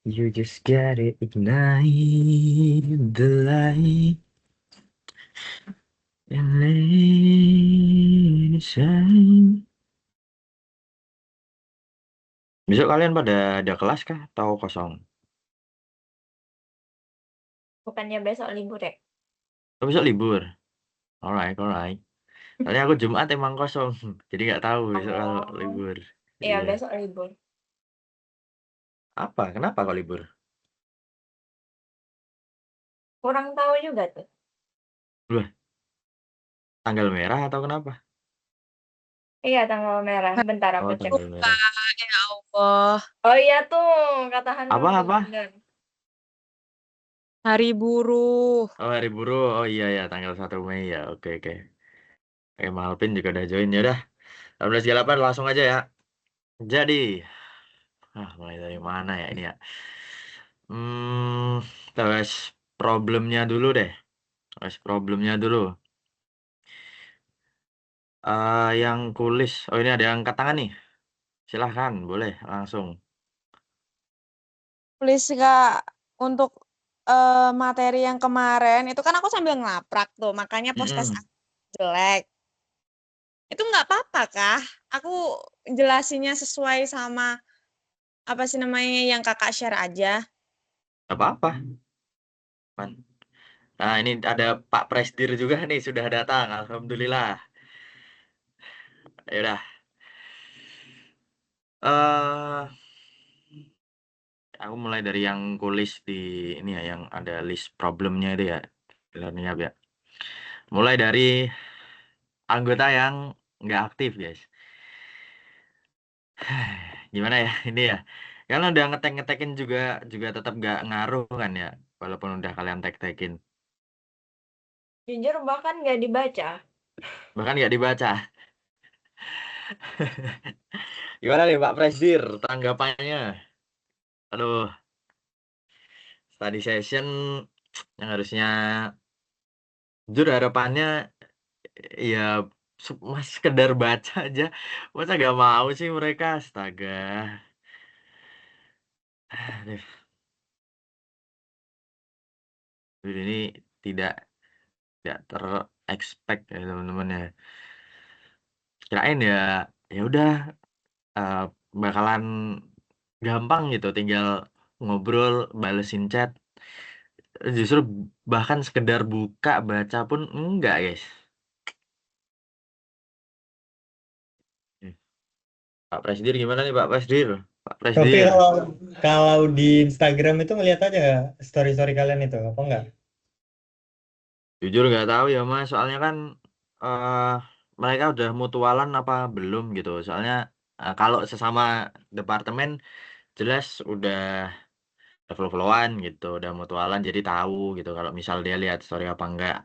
You just gotta ignite the light and let it shine. Besok kalian pada ada kelas kah atau kosong? Bukannya besok libur ya? Oh, besok libur. Alright, alright. Soalnya aku Jumat emang kosong, jadi nggak tahu besok kalau Oh, libur. iya Iya. besok libur. Apa? Kenapa kok libur? Kurang tahu juga tuh. Loh, tanggal merah atau kenapa? Iya tanggal merah. Bentar aku Oh, cek. tanggal merah. Ya Allah, Oh iya tuh kata Hanum tuh Apa-apa? bener. hari buruh. Oh, hari buruh. Oh iya ya, tanggal 1 Mei ya. Oke, oke. Oke, Malpin juga udah join ya udah. 18.38 langsung aja ya. Jadi, mulai dari mana ya ini ya? Hmm, tes problemnya dulu deh. Tes problemnya dulu. Yang kulis. Oh, ini ada yang angkat tangan nih. Silahkan, boleh langsung. Please Kak, untuk materi yang kemarin itu kan aku sambil ngelaprak tuh, makanya podcast Mm-mm. aku jelek. Itu nggak apa-apa kah? Aku jelasinnya sesuai sama apa sih namanya yang kakak share aja. Gak apa-apa. Man. Nah, ini ada Pak Presdir juga nih sudah datang. Alhamdulillah. Ya udah. Eh, aku mulai dari yang kulis di ini ya, yang ada list problemnya itu ya. Learning Hub ya. Mulai dari anggota yang nggak aktif, guys. Gimana ya ini ya? Karena udah ngetek-ngetekin juga tetap nggak ngaruh kan ya, walaupun udah kalian tek-tekin. Jujur bahkan nggak dibaca. Bahkan nggak dibaca. Gimana nih Pak Presdir tanggapannya? Aduh, study session yang harusnya jujur harapannya ya mas sekedar baca aja. Masa gak mau sih mereka? Astaga. Aduh, ini tidak tidak ter-expect ya teman-teman ya. Kirain ya ya udah eh, bakalan gampang gitu tinggal ngobrol balesin chat justru bahkan sekedar buka baca pun enggak guys. Pak Presdir gimana nih Pak Presdir? Pak Tapi Presdir kalau kalau di Instagram itu ngeliat aja nggak story-story kalian itu apa enggak? jujur nggak tahu ya Mas soalnya kan eh mereka udah mutualan apa belum gitu soalnya kalau sesama departemen jelas udah flow-flowan gitu udah mutualan jadi tahu gitu kalau misal dia lihat story apa enggak.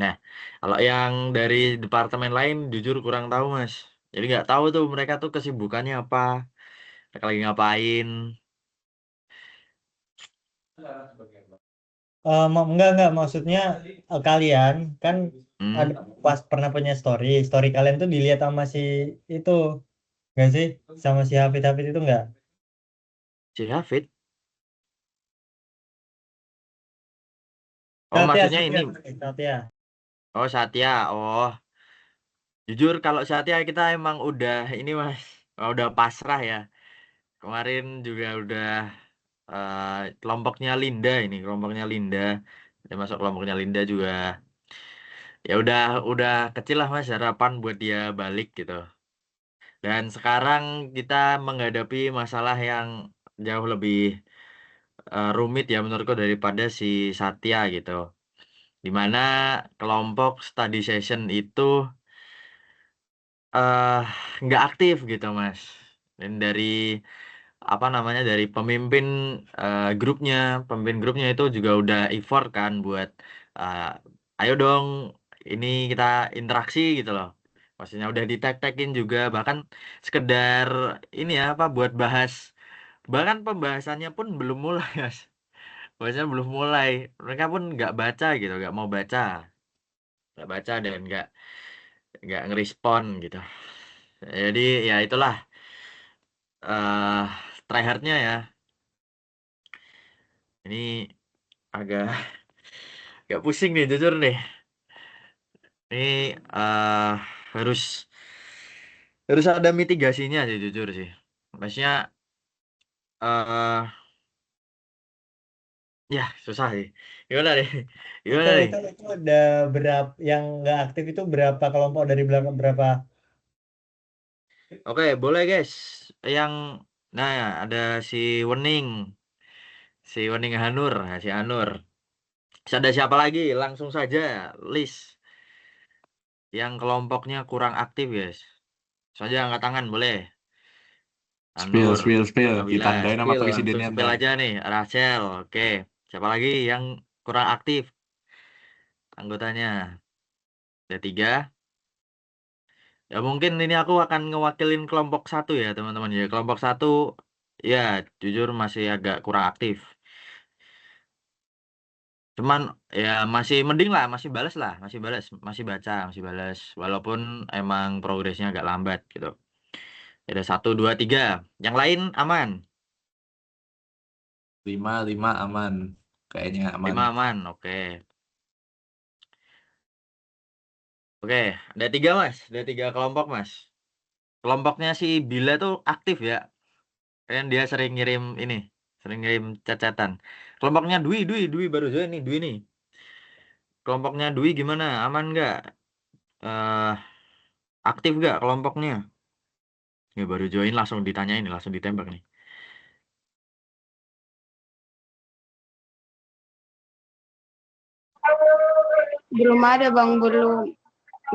Nah, kalau yang dari departemen lain jujur kurang tahu, Mas. Jadi nggak tahu tuh mereka tuh kesibukannya apa, mereka lagi ngapain. Enggak maksudnya kalian kan ada Hmm, pas pernah punya story kalian tuh dilihat sama si itu nggak sih sama si Hafid Hafid itu nggak? si Hafid. Oh, Satya maksudnya Satya ini. Satya. Oh, Satya. Oh, jujur kalau Satya kita emang udah ini, Mas. Udah pasrah ya. Kemarin juga udah kelompoknya Linda ini, kelompoknya Linda. Dia masuk kelompoknya Linda juga. Ya udah kecil lah Mas harapan buat dia balik gitu. Dan sekarang kita menghadapi masalah yang jauh lebih rumit ya menurutku daripada si Satya gitu. Dimana kelompok study session itu eh nggak aktif gitu Mas. Dan dari apa namanya dari pemimpin grupnya itu juga udah effort kan buat eh, ayo dong ini kita interaksi gitu loh. Maksudnya udah ditek-tekin juga bahkan sekedar ini ya apa buat bahas bahkan pembahasannya pun belum mulai Mas. Pembahasannya belum mulai. Mereka pun nggak baca gitu, nggak baca dan nggak ngerespon gitu. Jadi ya itulah eh tryhardnya ya. Ini agak agak pusing nih jujur nih. Ini harus harus ada mitigasinya sih jujur sih. Maksudnya eh ya susah sih. Gimana nih? Itu Gimana nih? itu ada berapa yang nggak aktif itu berapa kelompok dari belakang berapa? Oke, boleh guys. Yang nah ada si Wening, si Wening Hanur, nah, si Anur. Terus ada siapa lagi? Langsung saja list yang kelompoknya kurang aktif guys. Saja angkat tangan boleh. Spill, Anur, spill, spill. Nabila, Ditandain sama spill langsung presidennya spill ntar. aja nih. Rachel, oke. Siapa lagi yang kurang aktif anggotanya? Ada 3. Ya mungkin ini aku akan ngewakilin kelompok 1 ya teman-teman ya. Kelompok 1 ya jujur masih agak kurang aktif. Cuman ya masih mending lah, masih balas, masih baca, masih balas. Walaupun emang progresnya agak lambat gitu. Ada 1, 2, 3. Yang lain aman. 5 aman. Kayaknya aman. 5 aman, oke. Oke, ada 3 mas, ada 3 kelompok mas. Kelompoknya si Bila tuh aktif ya. Kan dia sering ngirim ini, sering ngirim cacatan. Kelompoknya Dwi baru join nih, Dwi nih. Kelompoknya Dwi gimana? Aman nggak? eh Aktif nggak kelompoknya? Ya baru join langsung ditanyain, langsung ditembak nih. Belum ada Bang, belum.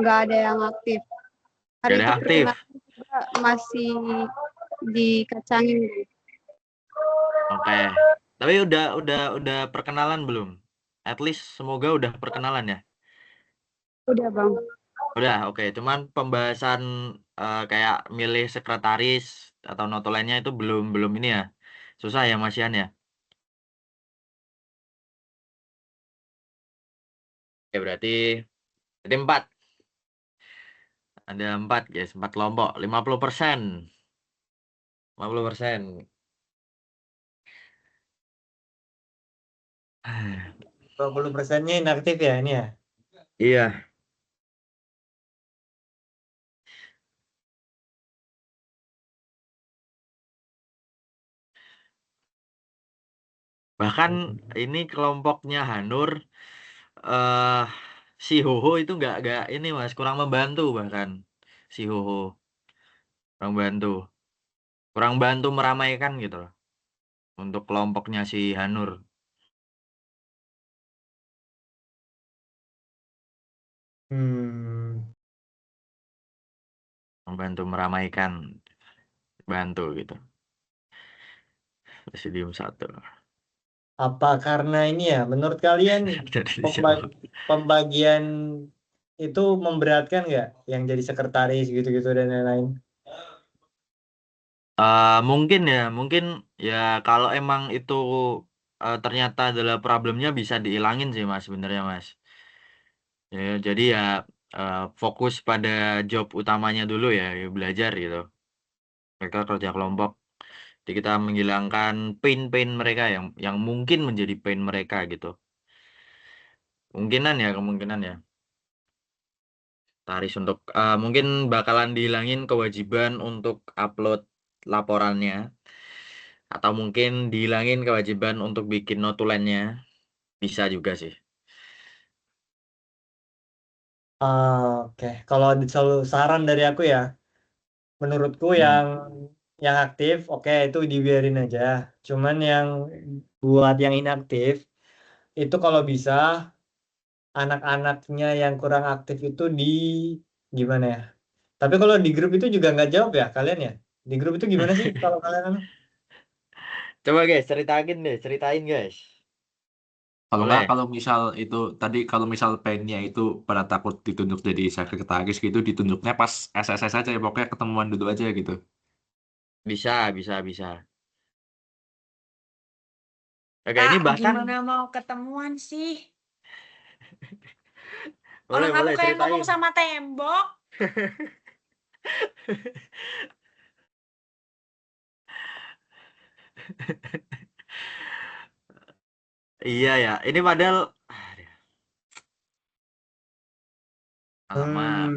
Nggak ada yang aktif. Gak Hari ada itu aktif. perkenalan juga masih dikacangin. Oke. Tapi udah perkenalan belum? At least semoga udah perkenalan ya. Udah Bang. Udah, oke. Cuman pembahasan kayak milih sekretaris atau notulennya itu belum belum ini ya. Susah ya Mas Yan ya. Oke, berarti 4. Ada 4 guys, 4 kelompok, 50%. 50%. 20%-nya inaktif ya ini ya. Iya, bahkan ini kelompoknya Hanur eh si Hoho itu nggak ini Mas, kurang membantu bahkan si Hoho kurang bantu. Kurang bantu meramaikan gitu loh untuk kelompoknya si Hanur. Hmm. Membantu meramaikan, bantu gitu. Presidium 1. Apa karena ini ya? Menurut kalian Jadi siapa? pembagian itu memberatkan nggak? Yang jadi sekretaris gitu-gitu dan lain-lain. Mungkin ya, mungkin ya kalau emang itu ternyata adalah problemnya bisa dihilangin sih Mas sebenarnya Mas. Ya, jadi ya fokus pada job utamanya dulu ya, ya belajar gitu. Mereka kerja kelompok. Jadi kita menghilangkan pain-pain mereka yang mungkin menjadi pain mereka gitu. Kemungkinan ya. Taris untuk mungkin bakalan dihilangin kewajiban untuk upload laporannya atau mungkin dihilangin kewajiban untuk bikin notulennya. Bisa juga sih. Oke, kalau saran dari aku ya, menurutku Hmm. yang aktif, oke itu dibiarin aja. Cuman yang buat yang inaktif itu kalau bisa anak-anaknya yang kurang aktif itu gimana ya? Tapi kalau di grup itu juga nggak jawab ya kalian ya? Di grup itu gimana sih kalau kalian Coba guys, ceritain guys. Kalau nggak, Boleh. kalau misal itu tadi, kalau misal pennya itu pada takut ditunjuk jadi sekretaris gitu, ditunjuknya pas SSS aja ya, pokoknya ketemuan dulu aja gitu. Bisa. Oke, ini Kak, bahkan gimana mau ketemuan sih? Orang aku boleh kayak ngomong ceritain. sama tembok. Iya ya, ini padahal alamak.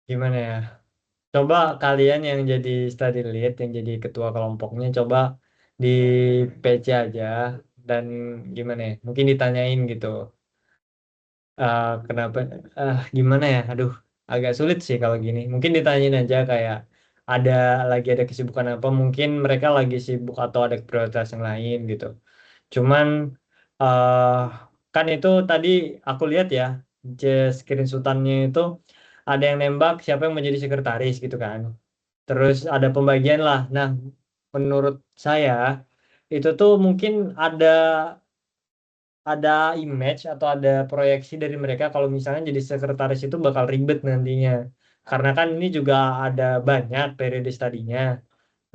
Gimana ya? Coba kalian yang jadi study lead, yang jadi ketua kelompoknya, coba di PC aja dan gimana ya? Mungkin ditanyain gitu. Kenapa? Gimana ya? Aduh, agak sulit sih kalau gini. Mungkin ditanyain aja kayak ada ada kesibukan apa? Mungkin mereka lagi sibuk atau ada prioritas yang lain gitu. Cuman eh kan itu tadi aku lihat ya, screenshotannya itu ada yang nembak siapa yang menjadi sekretaris gitu kan. Terus ada pembagian lah. Nah, menurut saya itu tuh mungkin ada image atau ada proyeksi dari mereka kalau misalnya jadi sekretaris itu bakal ribet nantinya. Karena kan ini juga ada banyak periode studinya.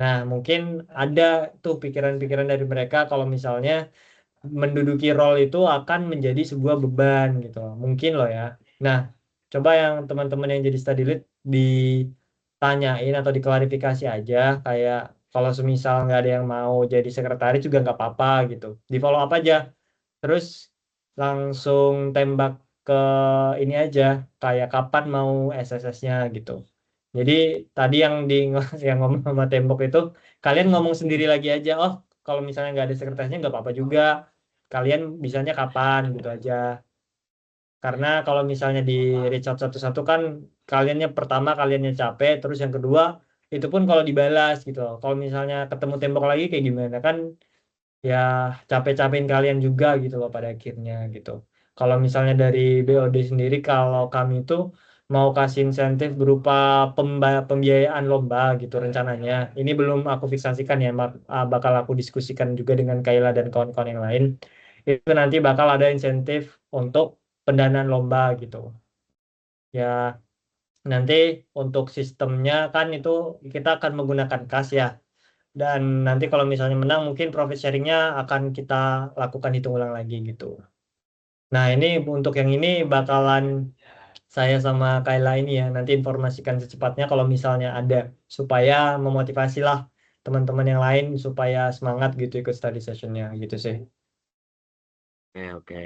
Nah, mungkin ada tuh pikiran-pikiran dari mereka kalau misalnya menduduki role itu akan menjadi sebuah beban gitu. Mungkin loh ya. Nah, coba yang teman-teman yang jadi study lead ditanyain atau diklarifikasi aja kayak kalau semisal nggak ada yang mau jadi sekretaris juga nggak apa-apa gitu. Di follow up aja. Terus langsung tembak ke ini aja kayak kapan mau SSS-nya gitu. Jadi tadi yang yang ngomong sama tembok itu kalian ngomong sendiri lagi aja. Oh, kalau misalnya nggak ada sekretarisnya nggak apa-apa juga. Kalian bisanya kapan gitu aja. Karena kalau misalnya di reach out satu-satu kan kaliannya capek, terus yang kedua itu pun kalau dibalas gitu loh. Kalau misalnya ketemu tembok lagi kayak gimana kan ya capek-capekin kalian juga gitu loh pada akhirnya gitu. Kalau misalnya dari BOD sendiri kalau kami itu mau kasih insentif berupa pembiayaan lomba gitu rencananya. Ini belum aku fiksasikan ya, bakal aku diskusikan juga dengan Kayla dan kawan-kawan yang lain. Itu nanti bakal ada insentif untuk pendanaan lomba gitu. Ya, nanti untuk sistemnya kan itu kita akan menggunakan kas ya. Dan nanti kalau misalnya menang mungkin profit sharingnya akan kita lakukan hitung ulang lagi gitu. Nah ini untuk yang ini bakalan saya sama Kayla ini ya nanti informasikan secepatnya kalau misalnya ada supaya memotivasi lah teman-teman yang lain supaya semangat gitu ikut study sessionnya gitu sih. Oke, oke.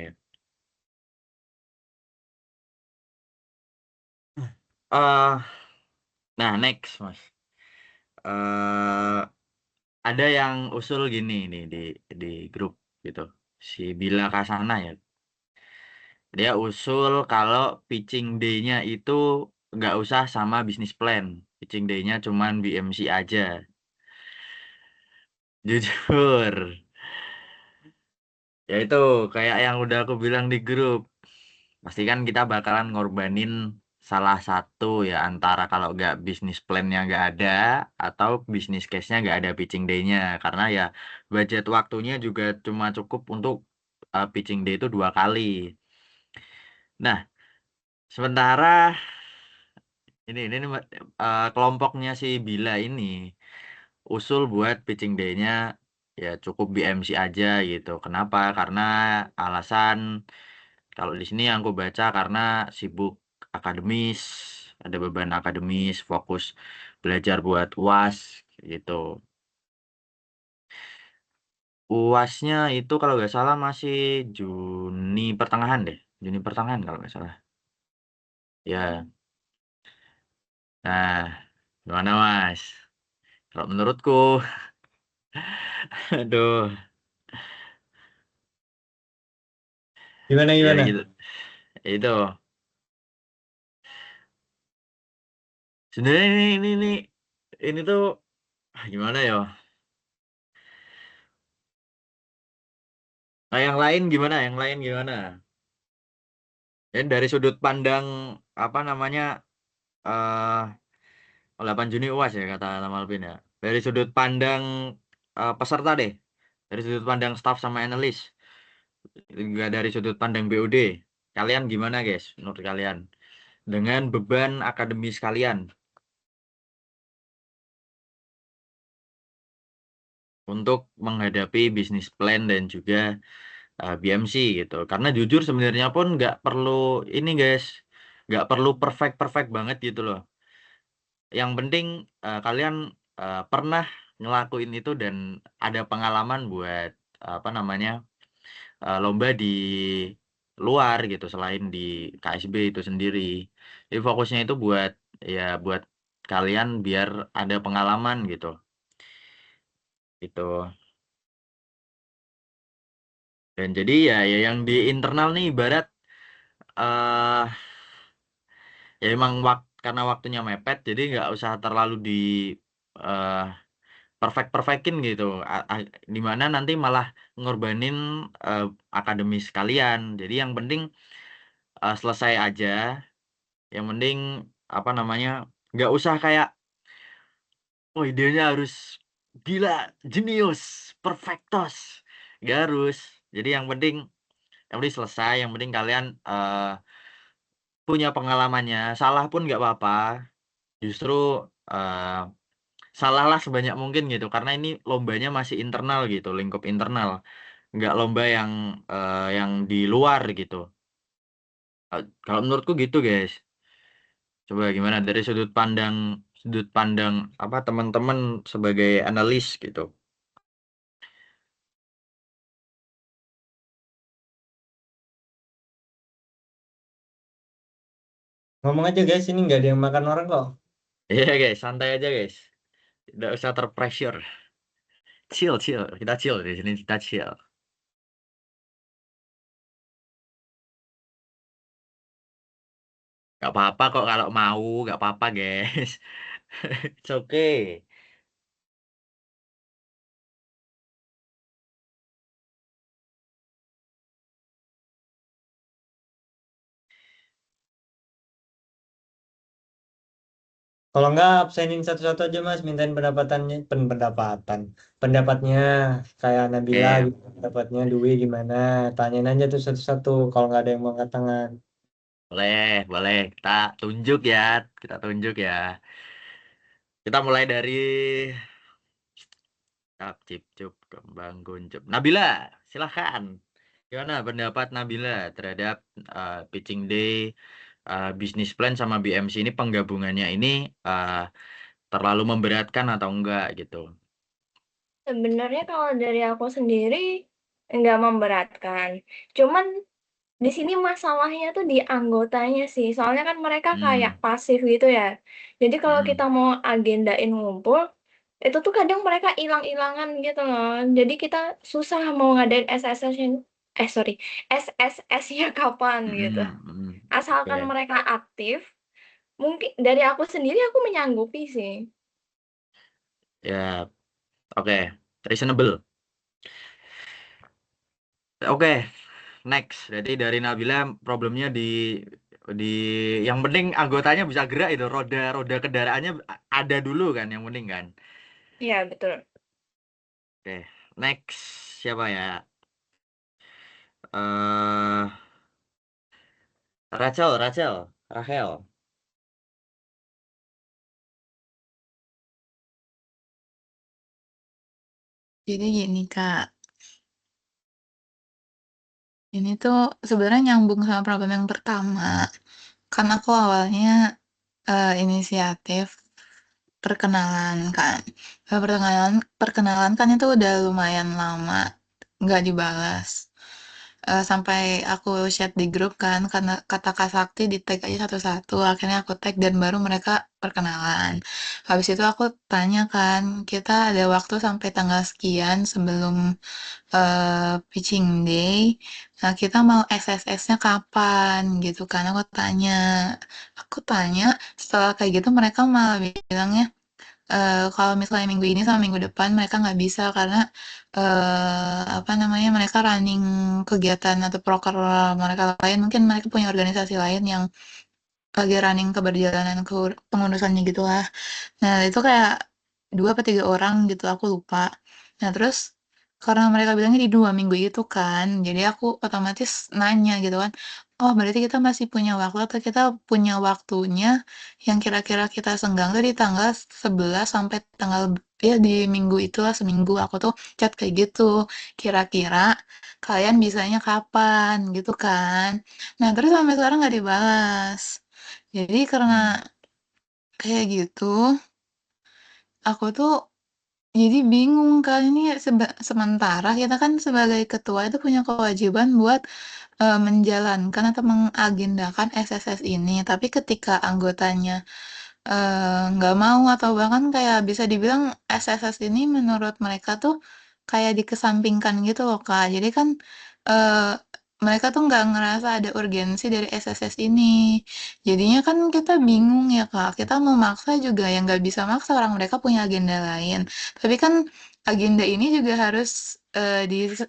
eh nah, next, Mas. eh ada yang usul gini nih di grup gitu. Si Bila Kasana ya. Dia usul kalau pitching day-nya itu nggak usah sama bisnis plan. Pitching day-nya cuman BMC aja. Jujur. Ya itu kayak yang udah aku bilang di grup. Pasti kan kita bakalan ngorbanin salah satu ya antara kalau nggak bisnis plan-nya nggak ada atau bisnis case-nya nggak ada pitching day-nya. Karena ya budget waktunya juga cuma cukup untuk pitching day itu 2 kali. Nah, sementara ini kelompoknya si Bila ini usul buat pitching day-nya ya cukup BMC aja gitu. Kenapa? Karena alasan kalau di sini yang aku baca karena sibuk akademis, ada beban akademis, fokus belajar buat UAS gitu. UASnya itu kalau nggak salah masih Juni pertengahan deh, Juni pertengahan kalau nggak salah. Ya, nah gimana Mas? Kalau menurutku, aduh, Gimana ya gimana? gitu, itu. Sebenarnya ini tuh gimana ya? Nah, yang lain gimana? Yang lain gimana? Ya dari sudut pandang apa namanya? 8 Juni UAS ya kata Nama Alvin ya. Dari sudut pandang peserta deh. Dari sudut pandang staff sama analis. Juga dari sudut pandang BOD. Kalian gimana guys menurut kalian? Dengan beban akademis kalian untuk menghadapi bisnis plan dan juga BMC gitu. Karena jujur sebenarnya pun nggak perlu ini guys. Nggak perlu perfect-perfect banget gitu loh. Yang penting kalian pernah ngelakuin itu dan ada pengalaman buat apa namanya lomba di luar gitu selain di KSB itu sendiri. Jadi fokusnya itu buat kalian biar ada pengalaman gitu. Itu. Dan jadi ya yang di internal nih ibarat eh ya emang karena waktunya mepet jadi nggak usah terlalu di eh perfectin gitu. Dimana nanti malah ngorbanin eh, akademis kalian. Jadi yang penting selesai aja. Yang penting apa namanya nggak usah kayak oh idenya harus gila, jenius, perfectos. Nggak harus. Jadi yang penting selesai. Yang penting kalian punya pengalamannya. Salah pun nggak apa-apa. Justru eh, salahlah sebanyak mungkin gitu. Karena ini lombanya masih internal gitu, lingkup internal. Nggak lomba yang di luar gitu. Kalau menurutku gitu guys. Coba gimana dari sudut pandang apa teman-teman sebagai analis gitu. Ngomong aja guys, ini nggak ada yang makan orang kok. Iya guys, santai aja guys. Tidak usah terpressure. Chill, chill. Kita chill di sini, kita chill. Gak apa-apa kok kalau mau, gak apa-apa guys. It's okay. Kalau nggak absenin satu-satu aja Mas, mintain pendapatnya kayak Nabila Oke, gitu, pendapatnya Dwi gimana, tanyain aja tuh satu-satu kalau nggak ada yang mau angkat tangan. boleh, boleh. Kita tunjuk ya. Kita mulai dari Cak, cip, cup, kembang, kuncup. Nabila, silahkan. Gimana pendapat Nabila terhadap pitching day, business plan sama BMC ini penggabungannya ini terlalu memberatkan atau enggak gitu? Sebenarnya kalau dari aku sendiri nggak memberatkan. Cuman di sini masalahnya tuh di anggotanya sih. Soalnya kan mereka kayak Hmm, pasif gitu ya. Jadi kalau hmm, kita mau agendain ngumpul, itu tuh kadang mereka hilang-hilangan gitu loh. Jadi kita susah mau ngadain SSS-nya, sorry, SSS-nya kapan gitu. hmm, hmm. Asalkan Oke, mereka aktif, mungkin dari aku sendiri aku menyanggupi sih. ya, oke, reasonable. Oke, next. Jadi dari Nabila problemnya di yang penting anggotanya bisa gerak itu, roda kendaraannya ada dulu kan, yang penting kan. Iya, betul. Oke, next siapa ya? eh Rachel. Jadi gini Kak, ini tuh sebenarnya nyambung sama problem yang pertama. Kan aku awalnya inisiatif perkenalan kan. Perkenalan kan itu udah lumayan lama nggak dibalas. Sampai aku chat di grup kan, karena kata Kak Sakti di-tag aja satu-satu, akhirnya aku tag dan baru mereka perkenalan. Habis itu aku tanya kan, kita ada waktu sampai tanggal sekian sebelum pitching day. Nah, kita mau SSS-nya kapan gitu kan? Aku tanya, setelah kayak gitu mereka malah bilangnya kalau misalnya minggu ini sama minggu depan mereka nggak bisa karena apa namanya mereka running kegiatan atau proker mereka lain. Mungkin mereka punya organisasi lain yang lagi running keberjalanan pengurusannya gitu lah. Nah, itu kayak 2 apa 3 orang gitu, aku lupa. Nah, terus karena mereka bilangnya di 2 minggu itu kan, jadi aku otomatis nanya gitu kan, "Oh, berarti kita masih punya waktu atau kita punya waktunya yang kira-kira kita senggang tuh di tanggal 11 sampai tanggal ya di minggu itulah, seminggu." Aku tuh chat kayak gitu, "Kira-kira kalian bisanya kapan?" Gitu kan. Nah, terus sampai sekarang nggak dibalas. Jadi karena Hmm. kayak gitu, aku tuh Jadi bingung kan ini sementara kita kan sebagai ketua itu punya kewajiban buat menjalankan atau mengagendakan SSS ini. Tapi ketika anggotanya nggak mau atau bahkan kayak bisa dibilang SSS ini menurut mereka tuh kayak dikesampingkan gitu loh Kak. Jadi kan eh, mereka tuh nggak ngerasa ada urgensi dari SSS ini. Jadinya kan kita bingung ya Kak. Kita mau maksa juga yang nggak bisa maksa orang mereka punya agenda lain. Tapi kan agenda ini juga harus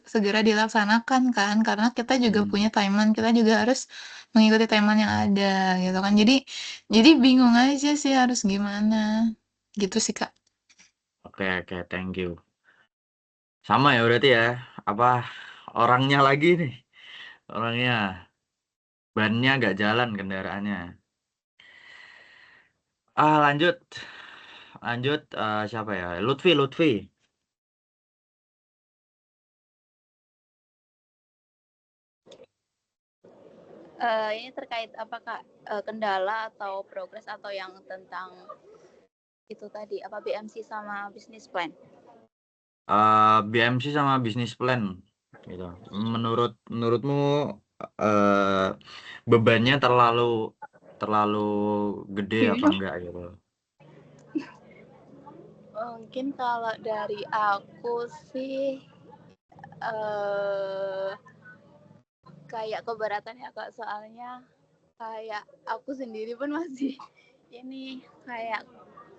segera dilaksanakan kan karena kita juga Hmm. punya timeline, kita juga harus mengikuti timeline yang ada gitu kan. Jadi bingung aja sih harus gimana. Gitu sih, Kak. Oke, thank you. Sama ya berarti ya. Apa orangnya lagi nih? Orangnya bannya nggak jalan kendaraannya. Lanjut. Lanjut siapa ya? Lutfi. Ini terkait apa Kak? Kendala atau progres atau yang tentang itu tadi apa BMC sama business plan? BMC sama bisnis plan gitu. Menurutmu bebannya terlalu gede apa enggak gitu? Mungkin kalau dari aku sih kayak keberatan ya Kak, soalnya kayak aku sendiri pun masih ini kayak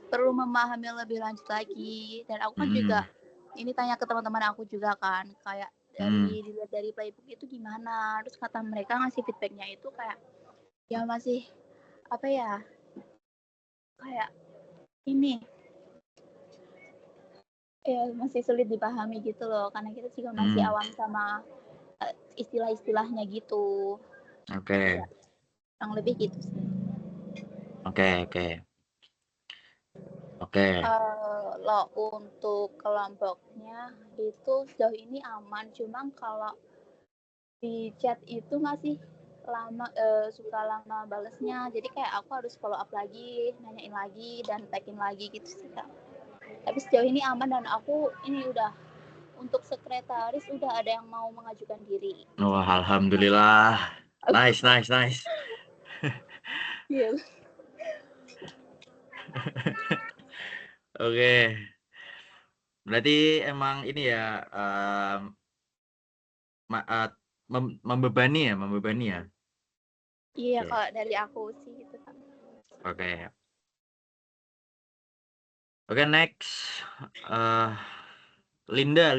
perlu memahami lebih lanjut lagi, dan aku kan juga ini tanya ke teman-teman aku juga kan kayak dilihat dari playbook itu gimana, terus kata mereka ngasih feedbacknya itu kayak ya masih apa ya, kayak ini ya masih sulit dipahami gitu loh, karena kita juga masih awam sama istilah-istilahnya gitu. Oke. Ya, kurang lebih gitu sih. Oke. Kalau untuk kelompoknya itu sejauh ini aman, cuma kalau di chat itu masih lama, suka lama balesnya, jadi kayak aku harus follow up lagi, nanyain lagi dan tagin lagi gitu sih Kak. Tapi sejauh ini aman, dan aku ini udah untuk sekretaris udah ada yang mau mengajukan diri. Wah, alhamdulillah. Nice. Iya. Oke. Berarti emang ini ya membebani ya. Iya, Oke. kalau dari aku sih gitu Kak. Oke, next. Linda.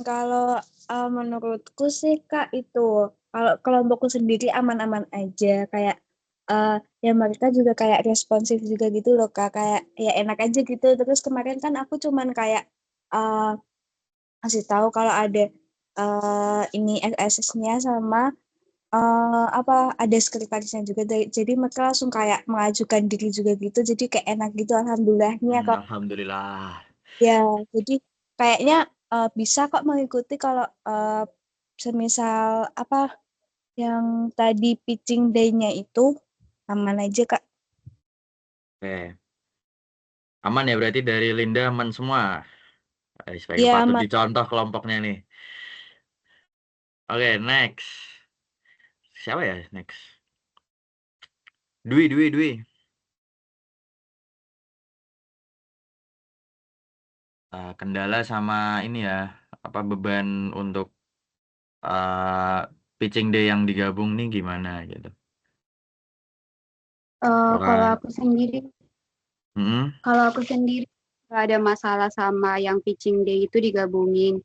Kalau menurutku sih Kak itu, kalau kelompokku sendiri aman-aman aja, kayak ya mereka juga kayak responsif juga gitu loh Kak, kayak ya enak aja gitu. Terus kemarin kan aku cuman kayak kasih tahu kalau ada ini SSS-nya sama ada sekretarisnya juga. Jadi mereka langsung kayak mengajukan diri juga gitu. Jadi kayak enak gitu, alhamdulillahnya kok. Alhamdulillah. Ya, jadi kayaknya bisa kok mengikuti kalau semisal apa yang tadi pitching day-nya itu aman aja Kak. Oke. Aman ya berarti dari Linda aman semua. Sebagai Iya, patut aman. dicontoh kelompoknya nih. Oke, next. Siapa ya next? Dwi. Kendala sama ini ya, apa beban untuk pitching day yang digabung nih gimana gitu? Kalau aku sendiri nggak ada masalah sama yang pitching day itu digabungin.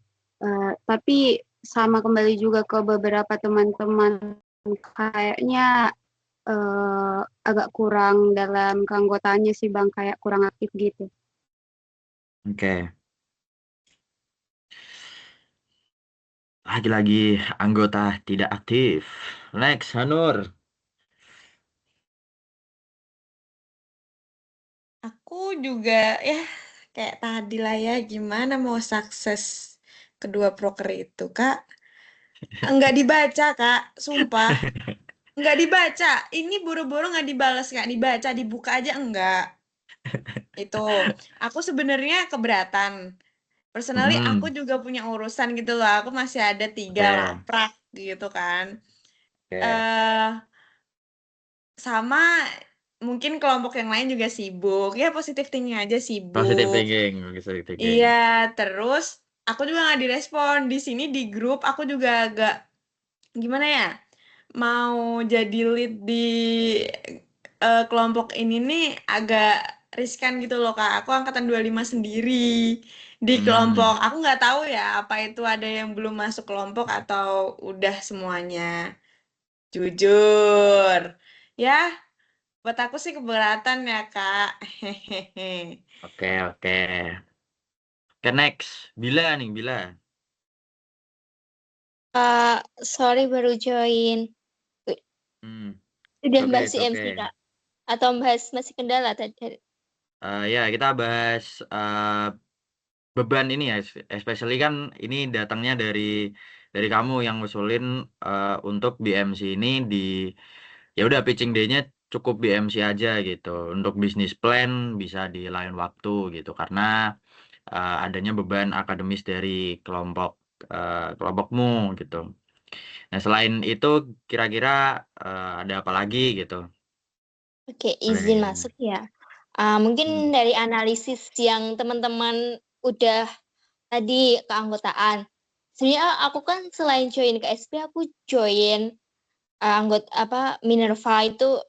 Tapi sama kembali juga ke beberapa teman-teman kayaknya agak kurang dalam keanggotaannya sih Bang, kayak kurang aktif gitu. Oke. Lagi-lagi anggota tidak aktif. Next, Hanur. Aku juga ya kayak tadi lah ya, gimana mau sukses kedua proker itu Kak? Enggak dibaca Kak, sumpah. Nggak dibaca. Ini buru-buru nggak dibalas, nggak dibaca, dibuka aja enggak. Itu. Aku sebenarnya keberatan. Personally aku Hmm, juga punya urusan gitu loh. Aku masih ada 3 oke, laprak gitu kan. oke. Eh sama mungkin kelompok yang lain juga sibuk. Ya positive thinking aja Positive sibuk. thinking, positive thinking. Iya, terus aku juga nggak direspon. Di sini di grup aku juga agak gimana ya? Mau jadi lead di kelompok ini nih agak riskan gitu loh Kak. Aku angkatan 25 sendiri di kelompok. Hmm, Aku nggak tahu ya apa itu ada yang belum masuk kelompok atau udah semuanya. Jujur. Ya, buat aku sih keberatan ya Kak. Hehehe. oke, oke. Oke, next. Bila nih, Bila. Sorry baru join. Hmm, Udah oke, bahas oke. MC Kak? Atau bahas masih kendala tadi? Ya, kita bahas beban ini ya, especially kan ini datangnya dari kamu yang ngusulin untuk BMC ini ya udah pitching day-nya cukup BMC aja gitu. Untuk bisnis plan bisa di lain waktu gitu karena adanya beban akademis dari kelompokmu gitu. Nah, selain itu kira-kira ada apa lagi gitu? Oke, Boleh izin nih. masuk ya. Mungkin Hmm. dari analisis yang teman-teman udah tadi keanggotaan. Sebenarnya aku kan selain join ke SP, aku join anggota Minerva itu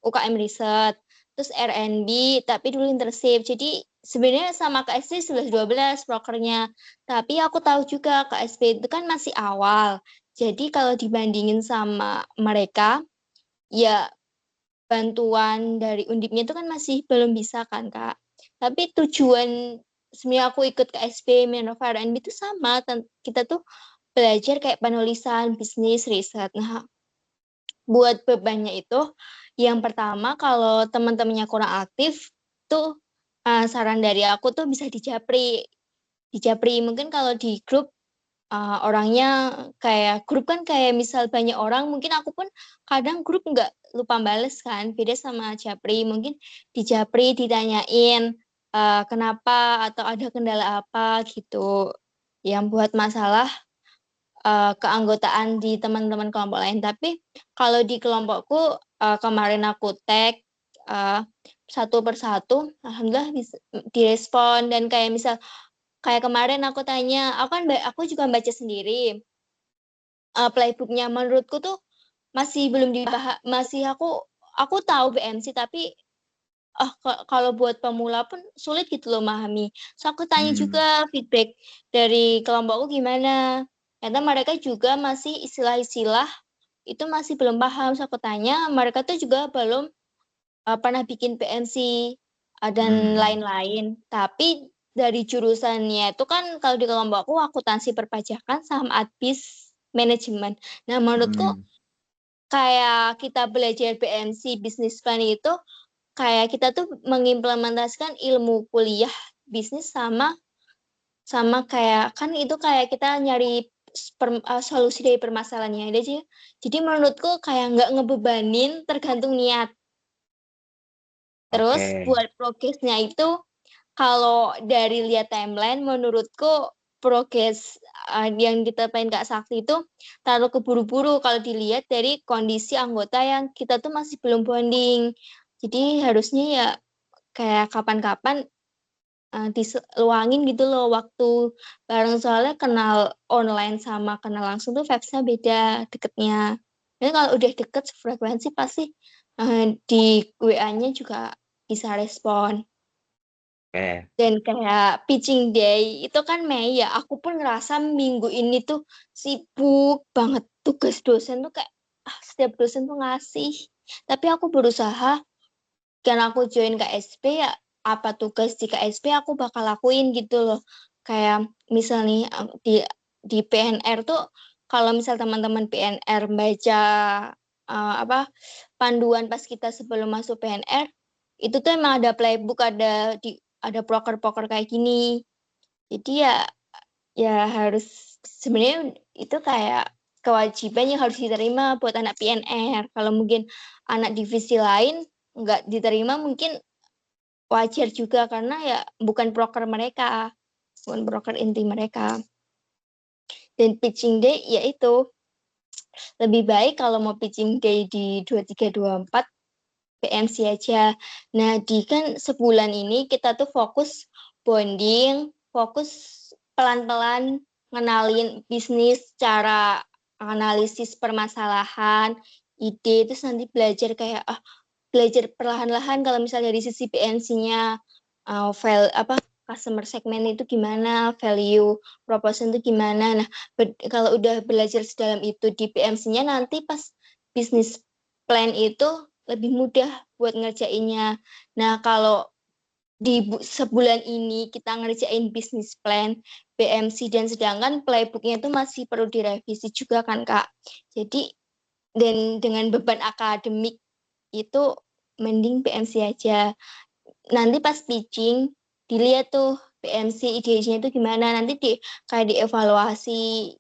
UKM Riset, terus RNB, tapi dulu internship. Jadi sebenarnya sama KSP 11-12 prokernya. Tapi aku tahu juga KSP itu kan masih awal. Jadi kalau dibandingin sama mereka, ya bantuan dari Undipnya itu kan masih belum bisa kan Kak. Tapi tujuan sebenarnya aku ikut KSP Minerva RNB itu sama. Kita tuh belajar kayak penulisan, bisnis, riset. Nah, buat bebannya itu, yang pertama kalau teman-temannya kurang aktif, tuh saran dari aku tuh bisa dijapri. Dijapri mungkin kalau di grup orangnya kayak grup kan kayak misal banyak orang, mungkin aku pun kadang grup nggak lupa bales kan, beda sama japri. Mungkin di japri ditanyain kenapa atau ada kendala apa gitu yang buat masalah keanggotaan di teman-teman kelompok lain. Tapi kalau di kelompokku kemarin aku tag satu persatu, alhamdulillah bisa direspon. Dan kayak misal kayak kemarin aku tanya, aku juga baca sendiri playbooknya. Menurutku tuh masih belum dibahas, masih aku tahu BMC tapi kalau buat pemula pun sulit gitu loh memahami. So aku tanya juga feedback dari kelompokku gimana. Ternyata mereka juga masih istilah-istilah itu masih belum paham. So aku tanya, mereka tuh juga belum pernah bikin PMC dan lain-lain. Tapi dari jurusannya itu kan kalau di kelompokku akuntansi perpajakan sama adbis manajemen. Nah menurutku kayak kita belajar PMC business plan itu kayak kita tuh mengimplementasikan ilmu kuliah bisnis sama kayak kan itu kayak kita nyari solusi dari permasalahannya ada sih. Jadi menurutku kayak nggak ngebebanin, tergantung niat. Terus buat progresnya itu kalau dari lihat timeline menurutku progres yang ditepain Kak Sakti itu terlalu keburu-buru kalau dilihat dari kondisi anggota yang kita tuh masih belum bonding. Jadi harusnya ya kayak kapan-kapan diluangin gitu loh waktu bareng, soalnya kenal online sama kenal langsung tuh vibes-nya beda deketnya. Jadi kalau udah deket frekuensi pasti di WA-nya juga bisa respon. Dan kayak pitching day itu kan Mei ya, aku pun ngerasa minggu ini tuh sibuk banget. Tugas dosen tuh kayak setiap dosen tuh ngasih. Tapi aku berusaha, karena aku join KSP ya, apa tugas di KSP aku bakal lakuin gitu loh. Kayak misalnya di PNR tuh, kalau misal teman-teman PNR baca panduan pas kita sebelum masuk PNR, itu tuh emang ada playbook, ada proker-proker kayak gini. Jadi ya harus sebenarnya itu kayak kewajiban yang harus diterima buat anak PNR. Kalau mungkin anak divisi lain nggak diterima mungkin wajar juga karena ya bukan broker mereka, bukan broker inti mereka. Dan pitching day yaitu lebih baik kalau mau pitching day di 23-24 PMC aja. Nah, di kan sebulan ini kita tuh fokus bonding, fokus pelan-pelan ngenalin bisnis, cara analisis permasalahan, ide, terus nanti belajar kayak belajar perlahan-lahan kalau misalnya dari sisi PNC-nya customer segment itu gimana, value proposition itu gimana. Nah, kalau udah belajar sedalam itu di PMC-nya nanti pas bisnis plan itu lebih mudah buat ngerjainnya. Nah, kalau di sebulan ini kita ngerjain bisnis plan, PMC, dan sedangkan playbooknya itu masih perlu direvisi juga kan, Kak. Jadi, dan dengan beban akademik itu mending PMC aja. Nanti pas pitching, dilihat tuh PMC ide-idenya itu gimana. Nanti kayak dievaluasi,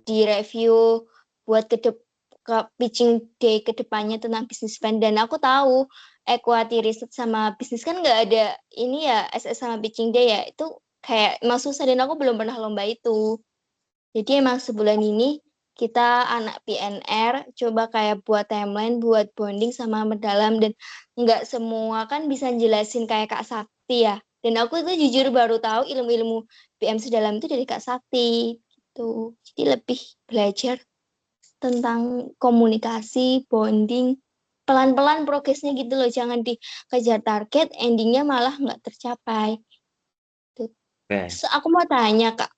direview buat ke pitching day ke depannya tentang bisnis plan. Dan aku tahu equity research sama bisnis kan nggak ada ini ya, SS sama pitching day ya. Itu kayak emang susah dan aku belum pernah lomba itu. Jadi emang sebulan ini kita anak PNR coba kayak buat timeline, buat bonding sama mendalam, dan nggak semua kan bisa jelasin kayak Kak Sakti ya. Dan aku itu jujur baru tahu ilmu-ilmu PMC dalam itu dari Kak Sakti gitu. Jadi lebih belajar tentang komunikasi, bonding, pelan-pelan progresnya gitu loh. Jangan dikejar target, endingnya malah nggak tercapai. So, aku mau tanya Kak,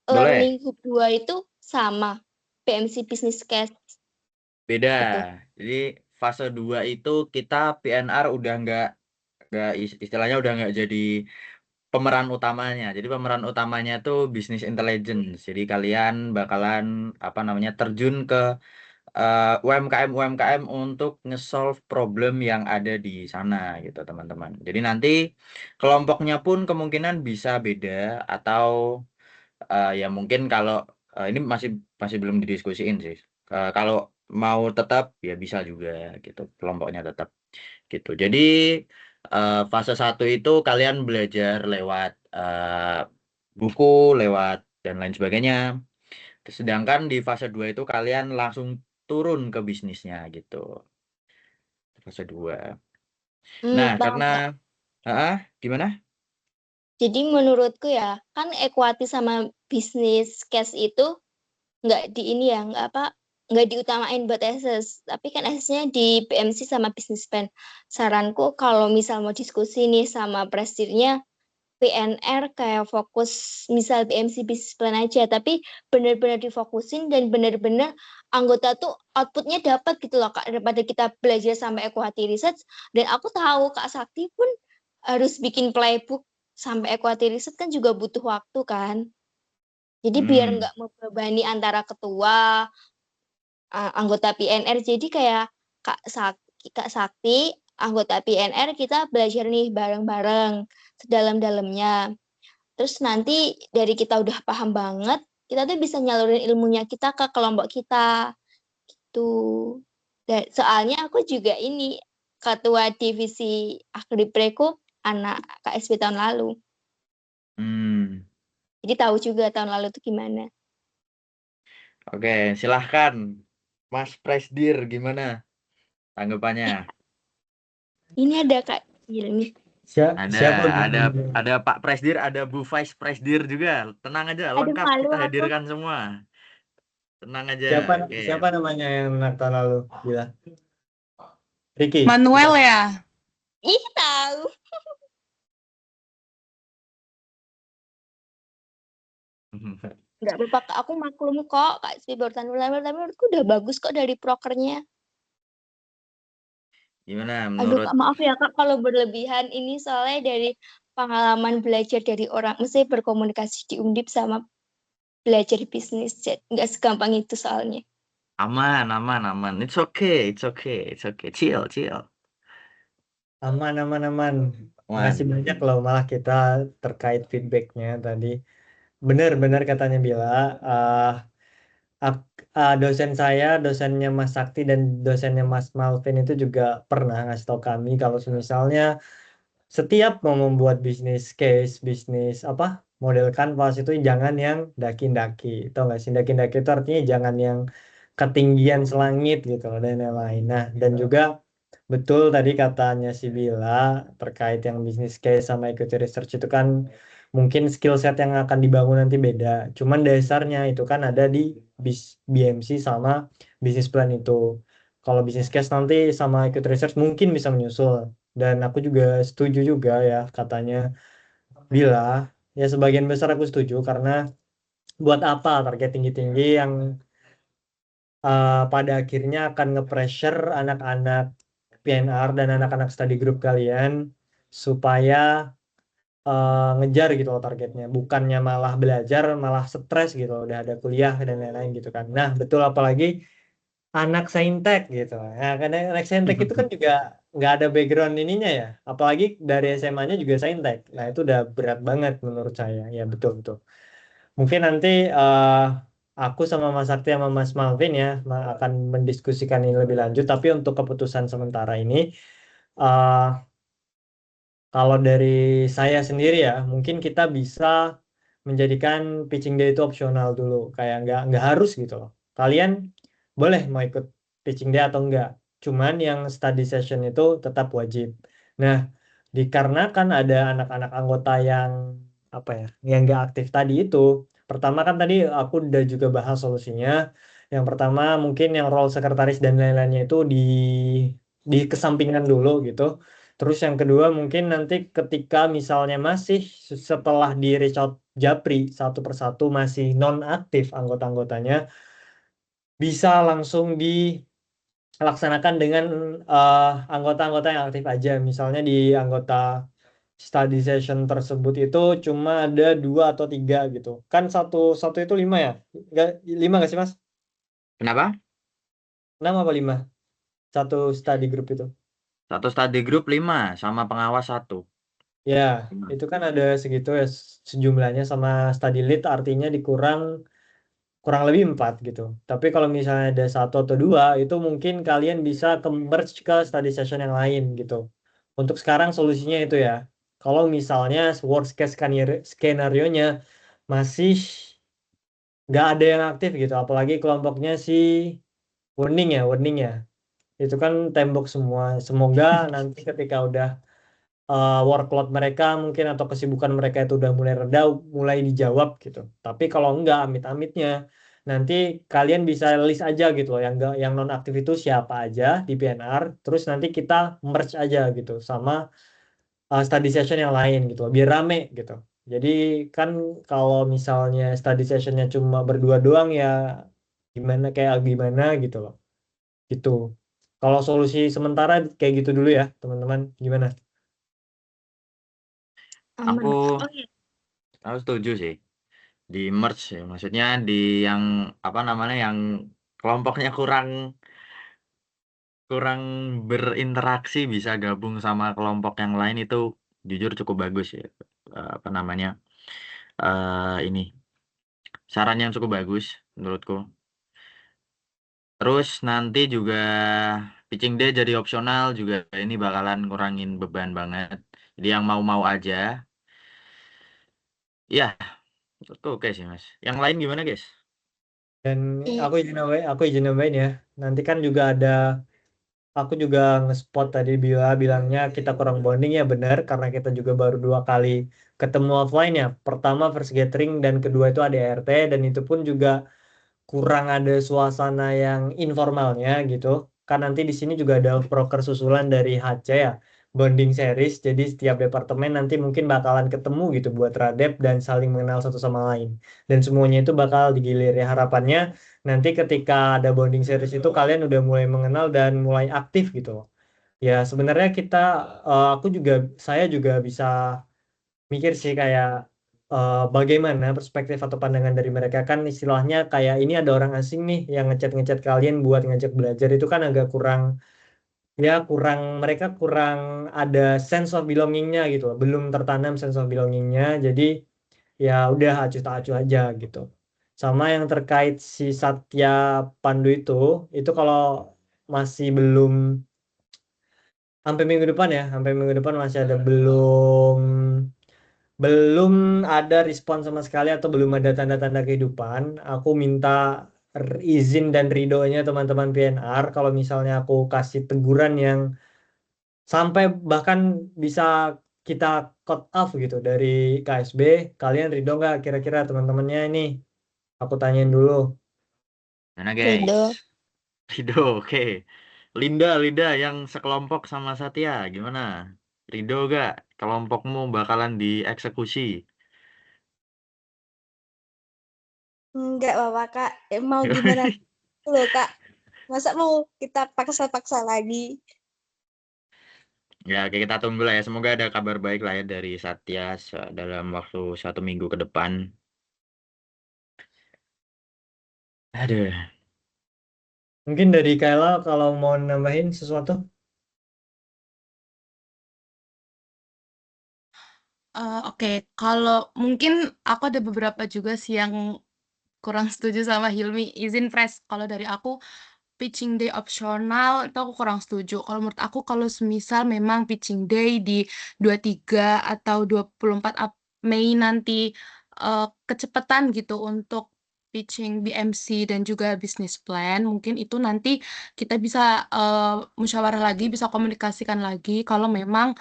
Boleh. Learning Hub 2 itu sama PMC Business Case? Beda. Gitu. Jadi fase 2 itu kita PNR udah nggak istilahnya udah nggak jadi pemeran utamanya. Jadi pemeran utamanya tuh business intelligence. Jadi kalian bakalan terjun ke UMKM untuk nge-solve problem yang ada di sana gitu teman-teman. Jadi nanti kelompoknya pun kemungkinan bisa beda atau ya mungkin kalau ini masih belum didiskusiin sih. Kalau mau tetap ya bisa juga gitu kelompoknya tetap gitu. Jadi fase 1 itu kalian belajar lewat buku, lewat dan lain sebagainya. Sedangkan di fase 2 itu kalian langsung turun ke bisnisnya gitu. Fase 2. Nah, karena gimana? Jadi menurutku ya, kan equity sama bisnis case itu nggak nggak diutamain buat SS, tapi kan SS-nya di PMC sama bisnis plan. Saranku kalau misal mau diskusi nih sama presidennya, PNR kayak fokus misal PMC business plan aja, tapi benar-benar difokusin dan benar-benar anggota tuh outputnya dapat gitu loh Kak, daripada kita belajar sampai equity research. Dan aku tahu Kak Sakti pun harus bikin playbook sampai equity research kan juga butuh waktu kan. Jadi biar nggak membebani antara ketua, anggota PNR, jadi kayak Kak Sakti, anggota PNR kita belajar nih bareng-bareng sedalam-dalamnya. Terus nanti dari kita udah paham banget, kita tuh bisa nyalurin ilmunya kita ke kelompok kita gitu. Dan soalnya aku juga ini ketua divisi Agripreko anak KSP tahun lalu. Jadi tahu juga tahun lalu tuh gimana. Oke, silahkan Mas Presdir, gimana tanggapannya? Ini ada Kak Ilmi. Ada Pak Presdir, ada Bu Vice Presdir juga. Tenang aja, lengkap kita hadirkan semua. Tenang aja. Siapa namanya yang anak tahun lalu? Gila. Ricky. Manuel ya? Ih, tahu. Nggak apa-apa Kak, aku maklum kok Kak SP baru tahun lalu, tapi menurutku udah bagus kok dari prokernya. Gimana Aduh menurut? Kak, maaf ya Kak kalau berlebihan, ini soalnya dari pengalaman belajar dari orang, mesti berkomunikasi di Undip sama belajar bisnis, nggak segampang itu soalnya. Aman. It's okay. Chill. Aman. Makasih banyak loh malah kita terkait feedbacknya tadi. Benar katanya Bila. dosen saya, dosennya Mas Sakti dan dosennya Mas Malvin itu juga pernah ngasih tahu kami kalau misalnya setiap mau membuat bisnis case, bisnis apa model kanvas itu jangan yang daki-daki. Tau nggak sih, daki-daki itu artinya jangan yang ketinggian selangit gitu loh, dan lain-lain. Nah, dan juga betul tadi katanya si Bila terkait yang bisnis case sama equity research itu kan mungkin skill set yang akan dibangun nanti beda. Cuman dasarnya itu kan ada di BMC sama bisnis plan itu. Kalau bisnis case nanti sama equity research mungkin bisa menyusul. Dan aku juga setuju juga ya katanya Bila. Ya sebagian besar aku setuju karena buat apa target tinggi-tinggi yang pada akhirnya akan nge-pressure anak-anak PNR dan anak-anak study group kalian supaya ngejar gitu loh targetnya, bukannya malah belajar malah stres gitu udah ada kuliah dan lain-lain gitu kan. Nah betul, apalagi anak saintek gitu ya, karena anak saintek itu kan juga nggak ada background ininya ya, apalagi dari SMA-nya juga saintek. Nah itu udah berat banget menurut saya. Ya betul betul, mungkin nanti aku sama Mas Sakti sama Mas Malvin ya akan mendiskusikan ini lebih lanjut, tapi untuk keputusan sementara ini eh kalau dari saya sendiri ya, mungkin kita bisa menjadikan pitching day itu opsional dulu, kayak nggak harus gitu loh. Kalian boleh mau ikut pitching day atau enggak, cuman yang study session itu tetap wajib. Nah, dikarenakan ada anak-anak anggota yang apa ya, yang nggak aktif tadi itu, pertama kan tadi aku udah juga bahas solusinya. Yang pertama mungkin yang role sekretaris dan lain-lainnya itu di kesampingkan dulu gitu. Terus yang kedua mungkin nanti ketika misalnya masih setelah di reach out Japri satu persatu masih non-aktif anggota-anggotanya, bisa langsung dilaksanakan dengan anggota-anggota yang aktif aja. Misalnya di anggota study session tersebut itu cuma ada 2 atau 3 gitu. Kan satu satu itu 5 ya? Enggak, 5 nggak sih Mas? Kenapa? 6 apa 5? Satu study group itu. Satu study group 5 sama pengawas 1. Ya, 5. itu kan ada segitu ya sejumlahnya, sama study lead artinya kurang lebih 4 gitu. Tapi kalau misalnya ada 1 atau 2 itu mungkin kalian bisa merge ke study session yang lain gitu. Untuk sekarang solusinya itu ya. Kalau misalnya worst case skenario-nya masih nggak ada yang aktif gitu, apalagi kelompoknya si Wening ya. Itu kan tembok semua. Semoga nanti ketika udah workload mereka mungkin atau kesibukan mereka itu udah mulai reda, mulai dijawab gitu. Tapi kalau enggak, amit-amitnya nanti kalian bisa list aja gitu loh, yang enggak, yang non aktif itu siapa aja di PNR, terus nanti kita merge aja gitu sama study session yang lain gitu loh, biar rame gitu. Jadi kan kalau misalnya study sessionnya cuma berdua doang ya gimana, kayak gimana gitu loh. Gitu. Kalau solusi sementara kayak gitu dulu ya, teman-teman. Gimana? Aku Oh iya. aku setuju sih. Di merge ya. Maksudnya di yang apa namanya yang kelompoknya kurang kurang berinteraksi bisa gabung sama kelompok yang lain itu jujur cukup bagus ya. Apa namanya? Ini saran yang cukup bagus menurutku. Terus nanti juga pitching day jadi opsional juga, ini bakalan ngurangin beban banget. Jadi yang mau-mau aja. Ya, itu oke sih Mas. Yang lain gimana guys? Dan Iya. aku izin nambahin ya. Nanti kan juga ada, aku juga nge-spot tadi bilangnya kita kurang bonding ya, benar, karena kita juga baru 2 kali ketemu offline ya. Pertama first gathering dan kedua itu ADRT, dan itu pun juga kurang ada suasana yang informalnya gitu. Kan nanti di sini juga ada proker susulan dari HC ya, bonding series. Jadi setiap departemen nanti mungkin bakalan ketemu gitu buat radep dan saling mengenal satu sama lain. Dan semuanya itu bakal digilir ya, harapannya nanti ketika ada bonding series itu kalian udah mulai mengenal dan mulai aktif gitu loh. Ya sebenarnya saya juga bisa mikir sih kayak bagaimana perspektif atau pandangan dari mereka. Kan istilahnya kayak ini ada orang asing nih yang ngechat kalian buat ngajak belajar, itu kan agak kurang, ya mereka kurang ada sense of belongingnya gitu loh. Belum tertanam sense of belongingnya, jadi ya udah acuh tak acuh aja gitu. Sama yang terkait si Satya Pandu itu kalau masih belum sampai minggu depan ya, sampai minggu depan masih ada belum ada respon sama sekali atau belum ada tanda-tanda kehidupan. Aku minta izin dan ridhonya teman-teman PNR kalau misalnya aku kasih teguran yang sampai bahkan bisa kita cut off gitu dari KSB. Kalian ridho nggak kira-kira teman-temannya ini? Aku tanyain dulu. Mana Ridho. guys? Ridho, oke. Linda yang sekelompok sama Satya, gimana? Ridho gak kelompokmu bakalan dieksekusi? Enggak apa-apa Kak. Mau gimana loh Kak? Masa mau kita paksa-paksa lagi? Ya, oke, kita tunggu lah ya. Semoga ada kabar baik lah ya dari Satya dalam waktu 1 minggu ke depan. Aduh. Mungkin dari Kayla kalau mau nambahin sesuatu. Oke, kalau mungkin aku ada beberapa juga sih yang kurang setuju sama Hilmi. Izin fresh, kalau dari aku pitching day opsional itu aku kurang setuju. Kalau menurut aku kalau semisal memang pitching day di 23 atau 24 Mei nanti kecepatan gitu untuk pitching BMC dan juga business plan, mungkin itu nanti kita bisa musyawarah lagi, bisa komunikasikan lagi kalau memang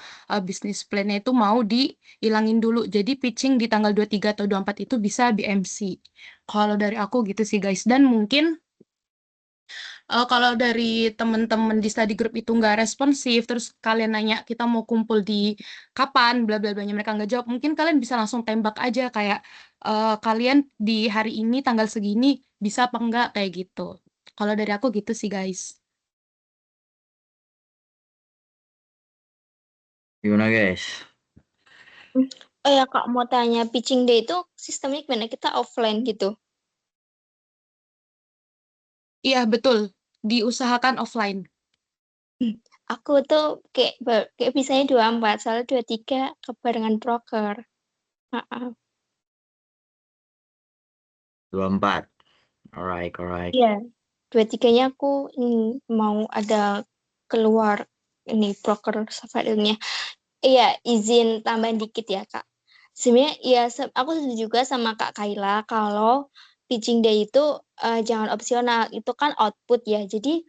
business plan-nya itu mau dihilangin dulu. Jadi pitching di tanggal 23 atau 24 itu bisa BMC. Kalau dari aku gitu sih guys. Dan mungkin kalau dari teman-teman di study group itu nggak responsif, terus kalian nanya kita mau kumpul di kapan, bla bla blanya mereka nggak jawab, mungkin kalian bisa langsung tembak aja kayak kalian di hari ini tanggal segini bisa apa enggak kayak gitu. Kalau dari aku gitu sih guys. Gimana guys? Oh ya Kak, mau tanya, pitching day itu sistemnya gimana? Kita offline gitu. Iya betul, diusahakan offline. Aku tuh kayak bisanya 24, soalnya 23 kebarengan broker. Maaf. 24. Alright. Iya, 23-nya aku mau ada keluar ini broker safarnya. Iya, izin tambahin dikit ya, Kak. Sebenarnya ya aku setuju juga sama Kak Kaila kalau pitching day itu jangan opsional, itu kan output ya. Jadi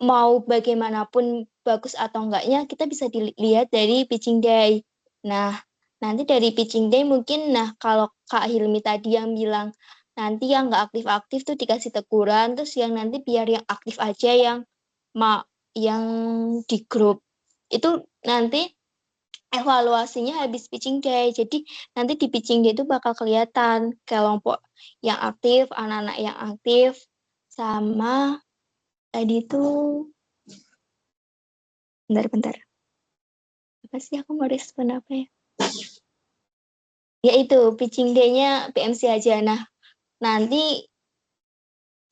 mau bagaimanapun bagus atau enggaknya kita bisa dilihat dari pitching day. Nah, nanti dari pitching day mungkin kalau Kak Hilmi tadi yang bilang nanti yang nggak aktif-aktif tuh dikasih teguran, terus yang nanti biar yang aktif aja yang di grup. Itu nanti evaluasinya habis pitching day. Jadi nanti di pitching day itu bakal kelihatan kelompok yang aktif, anak-anak yang aktif, sama tadi tuh bentar. Apa sih aku mau respon apa ya? Ya itu, pitching day-nya PMC aja. Nah, nanti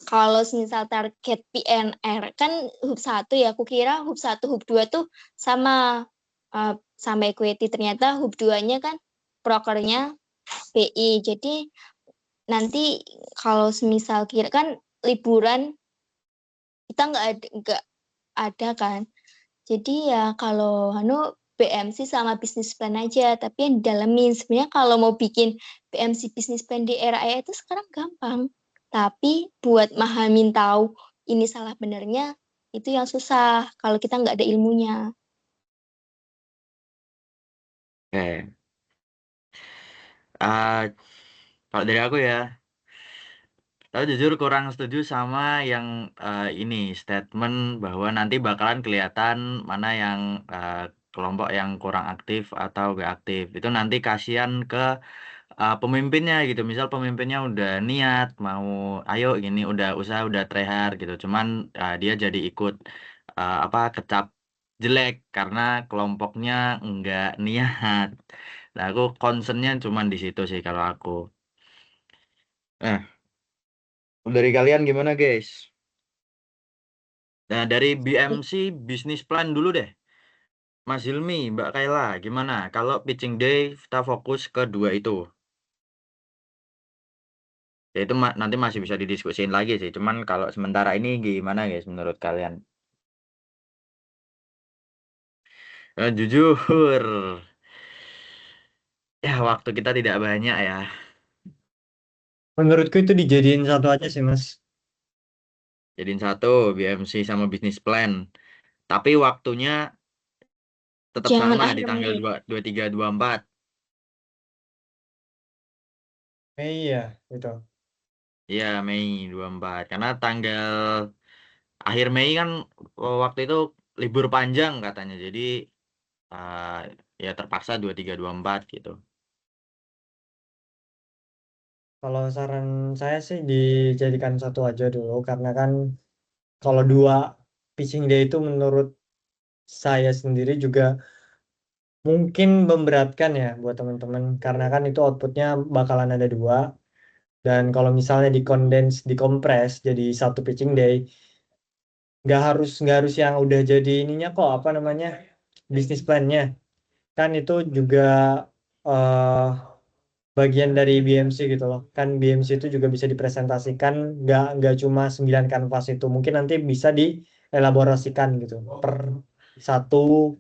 kalau misal target PNR kan hub 1 ya, aku kira hub 1, hub 2 tuh sama sama equity, ternyata hub 2-nya kan prokernya BI. Jadi nanti kalau misal kira kan liburan kita nggak ada kan. Jadi ya kalau BMC sama bisnis plan aja, tapi yang didalemin. Sebenarnya kalau mau bikin BMC bisnis plan di era AI itu sekarang gampang. Tapi buat mahamin tahu ini salah benernya, itu yang susah kalau kita nggak ada ilmunya. Oke. Kalau dari aku ya, aku jujur kurang setuju sama yang ini statement bahwa nanti bakalan kelihatan mana yang kelompok yang kurang aktif atau gak aktif. Itu nanti kasihan ke pemimpinnya gitu. Misal pemimpinnya udah niat mau ayo gini udah usaha udah try hard gitu. Cuman dia jadi ikut kecap jelek karena kelompoknya nggak niat. Nah, aku concernnya cuman di situ sih kalau aku. Nah, dari kalian gimana guys? Nah, dari BMC bisnis plan dulu deh. Mas Hilmi, Mbak Kayla, gimana? Kalau pitching day kita fokus ke dua itu. Ya itu nanti masih bisa didiskusin lagi sih. Cuman kalau sementara ini gimana guys menurut kalian? Jujur, ya waktu kita tidak banyak ya. Menurutku itu dijadiin satu aja sih, Mas. Jadiin satu BMC sama bisnis plan. Tapi waktunya tetap Jangan sama di akhir tanggal Mei. 23, 24. Iya, gitu. Iya, Mei 24. Karena tanggal akhir Mei kan waktu itu libur panjang katanya. Jadi eh, ya terpaksa 23, 24 gitu. Kalau saran saya sih dijadikan satu aja dulu, karena kan kalau dua pitching day itu menurut saya sendiri juga mungkin memberatkan ya buat teman-teman, karena kan itu outputnya bakalan ada dua, dan kalau misalnya dikompres jadi satu pitching day, nggak harus yang udah jadi ininya kok, apa namanya, bisnis plan-nya kan itu juga eh bagian dari BMC gitu loh. Kan BMC itu juga bisa dipresentasikan, nggak cuma 9 kanvas itu. Mungkin nanti bisa dielaborasikan gitu per satu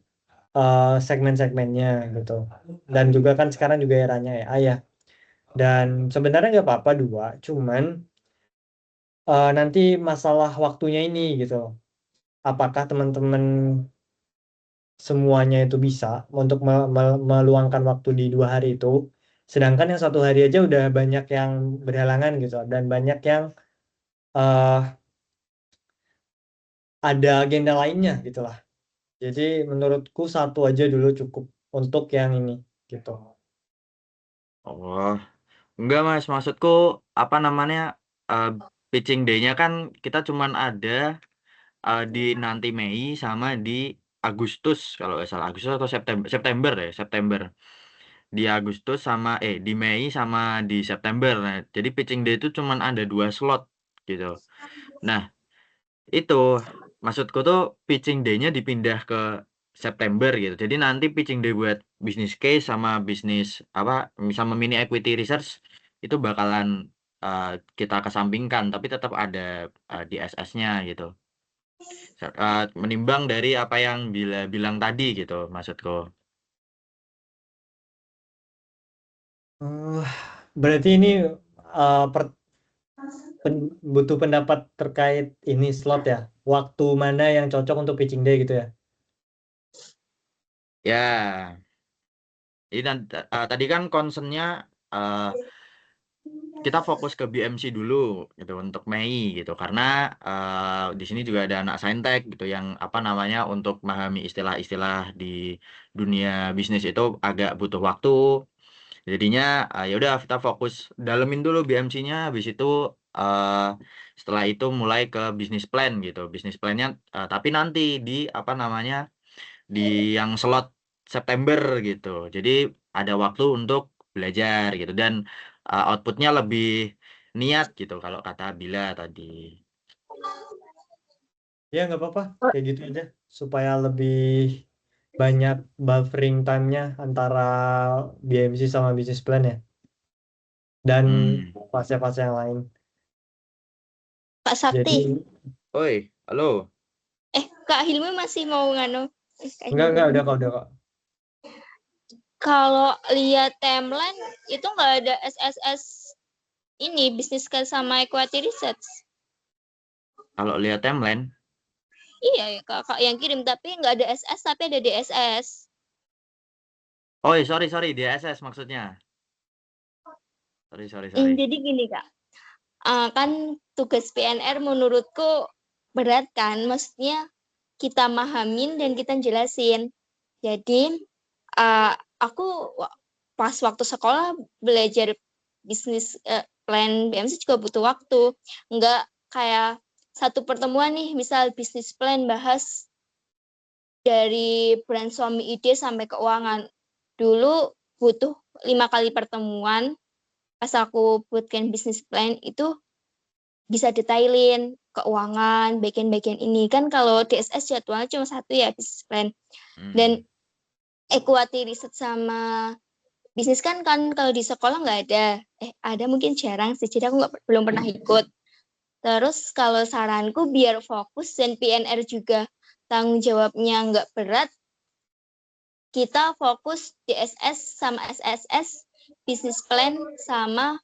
segmen-segmennya gitu. Dan juga kan sekarang juga eranya AI ya. Dan sebenarnya nggak apa-apa dua, cuman nanti masalah waktunya ini gitu. Apakah teman-teman semuanya itu bisa untuk meluangkan waktu di 2 hari itu, sedangkan yang 1 hari aja udah banyak yang berhalangan gitu, dan banyak yang eh, ada agenda lainnya gitu lah. Jadi menurutku satu aja dulu cukup untuk yang ini gitu. Oh, enggak Mas, maksudku apa namanya eh, pitching day-nya kan kita cuman ada di nanti Mei sama di Agustus kalau nggak salah Agustus atau September September ya September di Agustus sama di Mei sama di September. Nah, jadi pitching day itu cuman ada 2 slot gitu. Nah, itu maksudku tuh pitching day-nya dipindah ke September gitu. Jadi nanti pitching day buat bisnis case sama bisnis apa sama mini equity research itu bakalan uh, kita kesampingkan tapi tetap ada di SS-nya gitu. Menimbang dari apa yang bilang tadi gitu maksudku. Eh, Berarti ini eh, per- butuh pendapat terkait ini slot ya. Waktu mana yang cocok untuk pitching day gitu ya. Ya, jadi tadi kan concernnya uh, kita fokus ke BMC dulu gitu untuk Mei gitu karena di sini juga ada anak saintek gitu yang apa namanya untuk memahami istilah-istilah di dunia bisnis itu agak butuh waktu. Jadinya ya udah kita fokus dalemin dulu BMC-nya habis itu uh, setelah itu mulai ke bisnis plan gitu. Bisnis plannya tapi nanti di apa namanya di yang slot September gitu. Jadi ada waktu untuk belajar gitu dan outputnya lebih niat gitu kalau kata Bila tadi. Ya nggak apa-apa, kayak gitu aja supaya lebih banyak buffering time-nya antara BMC sama business plan ya, dan Hmm. fase-fase yang lain. Kak Sakti, Jadi Oi, halo. Kak Hilmi masih mau nganu? Kak enggak Hilmi. udah kok. Kalau lihat timeline itu nggak ada SSS ini bisnis case sama equity research. Kalau lihat timeline, Iya, kakak yang kirim tapi nggak ada SS tapi ada DSS. oh sorry DSS maksudnya. Sorry. Jadi gini Kak, kan tugas PNR menurutku berat kan, maksudnya kita mahamin dan kita jelasin. Jadi aku pas waktu sekolah belajar bisnis plan BMC juga butuh waktu. Enggak kayak satu pertemuan nih, misal bisnis plan bahas dari brainstorming ide sampai keuangan. Dulu butuh 5 kali pertemuan. Pas aku buatkan bisnis plan itu bisa detailin keuangan, bagian-bagian ini. Kan kalau DSS jadwalnya cuma satu ya, bisnis plan. Dan equity research sama bisnis kan kalau di sekolah nggak ada. Ada mungkin jarang sih, jadi aku belum pernah ikut. Terus kalau saranku biar fokus dan PNR juga tanggung jawabnya nggak berat, kita fokus DSS sama SSS, business plan sama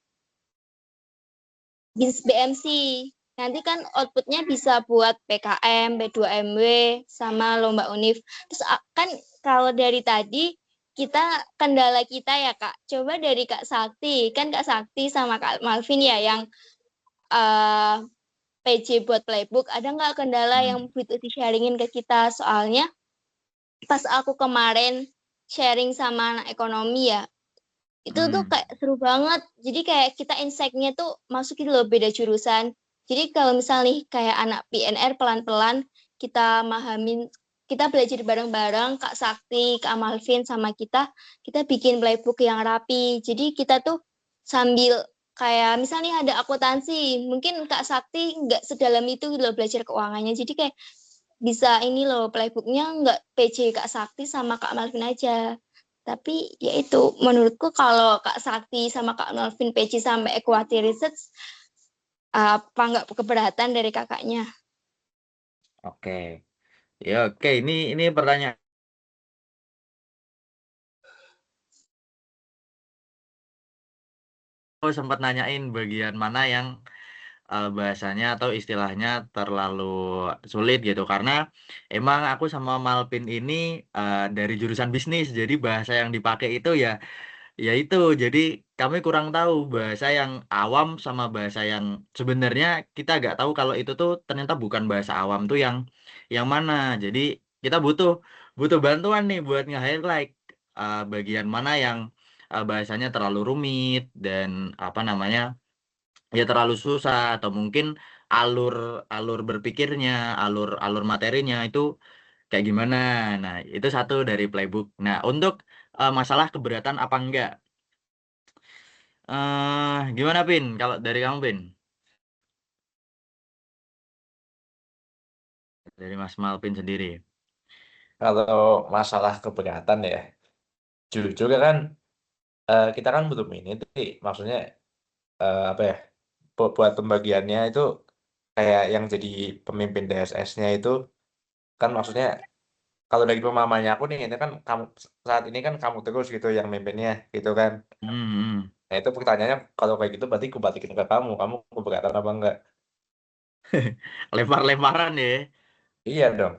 bisnis BMC. Nanti kan outputnya bisa buat PKM, B2MW, sama lomba univ. Terus kan kalau dari tadi, kendala kita ya Kak, coba dari Kak Sakti. Kan Kak Sakti sama Kak Malvin ya yang PJ buat playbook. Ada nggak kendala yang butuh di-sharingin ke kita? Soalnya pas aku kemarin sharing sama anak ekonomi ya, itu tuh kayak seru banget. Jadi kayak kita insight-nya tuh masuk gitu loh, beda jurusan. Jadi kalau misalnya nih kayak anak PNR pelan-pelan kita belajar bareng-bareng, Kak Sakti, Kak Malvin sama kita bikin playbook yang rapi. Jadi kita tuh sambil kayak misalnya ada akuntansi, mungkin Kak Sakti nggak sedalam itu gitu loh belajar keuangannya. Jadi kayak bisa ini loh playbooknya nggak PJ Kak Sakti sama Kak Malvin aja. Tapi ya itu menurutku kalau Kak Sakti sama Kak Malvin PJ sampai equity research apa nggak keberatan dari kakaknya? Oke. Ya oke, ini pertanyaan. Aku sempat nanyain bagian mana yang bahasanya atau istilahnya terlalu sulit gitu karena emang aku sama Malvin ini dari jurusan bisnis, jadi bahasa yang dipakai itu ya itu. Jadi kami kurang tahu bahasa yang awam sama bahasa yang sebenarnya kita nggak tahu kalau itu tuh ternyata bukan bahasa awam tuh yang mana. Jadi kita butuh bantuan nih buat nge-highlight bagian mana yang bahasanya terlalu rumit dan apa namanya ya terlalu susah, atau mungkin alur berpikirnya, alur materinya itu kayak gimana. Nah, itu satu dari playbook. Nah, untuk masalah keberatan apa enggak? Gimana Pin? Kalau dari kamu Pin? Dari Mas Malvin sendiri. Kalau masalah keberatan ya, jujur kan kita kan belum ini tuh, maksudnya apa ya, buat pembagiannya itu kayak yang jadi pemimpin DSS-nya itu kan maksudnya kalau dari pemahamannya aku nih, itu kan kamu saat ini kan kamu terus gitu yang mimpinnya gitu kan. Nah itu pertanyaannya kalau kayak gitu berarti aku balikin ke kamu keberatan apa enggak? Lempar-lemparan ya. Iya dong.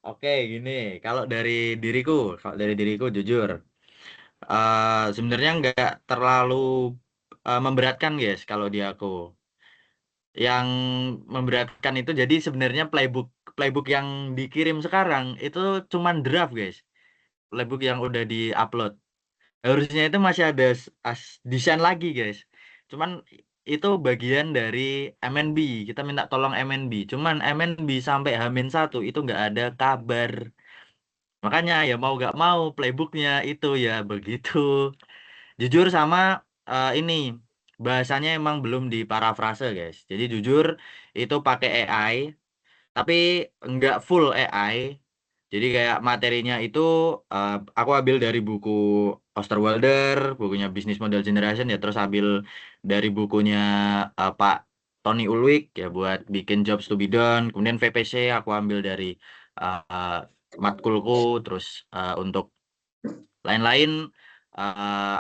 Oke, gini. Kalau dari diriku jujur, sebenarnya nggak terlalu memberatkan guys kalau di aku. Yang memberatkan itu jadi sebenarnya playbook yang dikirim sekarang itu cuman draft guys. Playbook yang udah di-upload. Harusnya itu masih ada desain lagi guys. Cuman itu bagian dari MNB. Kita minta tolong MNB. Cuman MNB sampai H-1 itu nggak ada kabar. Makanya ya mau nggak mau playbooknya itu ya begitu. Jujur sama ini bahasanya emang belum diparafrase guys. Jadi jujur itu pakai AI, tapi nggak full AI. Jadi kayak materinya itu aku ambil dari buku Osterwalder, bukunya Business Model Generation ya, terus ambil dari bukunya Pak Tony Ulwick ya buat bikin Jobs to be Done. Kemudian VPC aku ambil dari matkulku, terus untuk lain-lain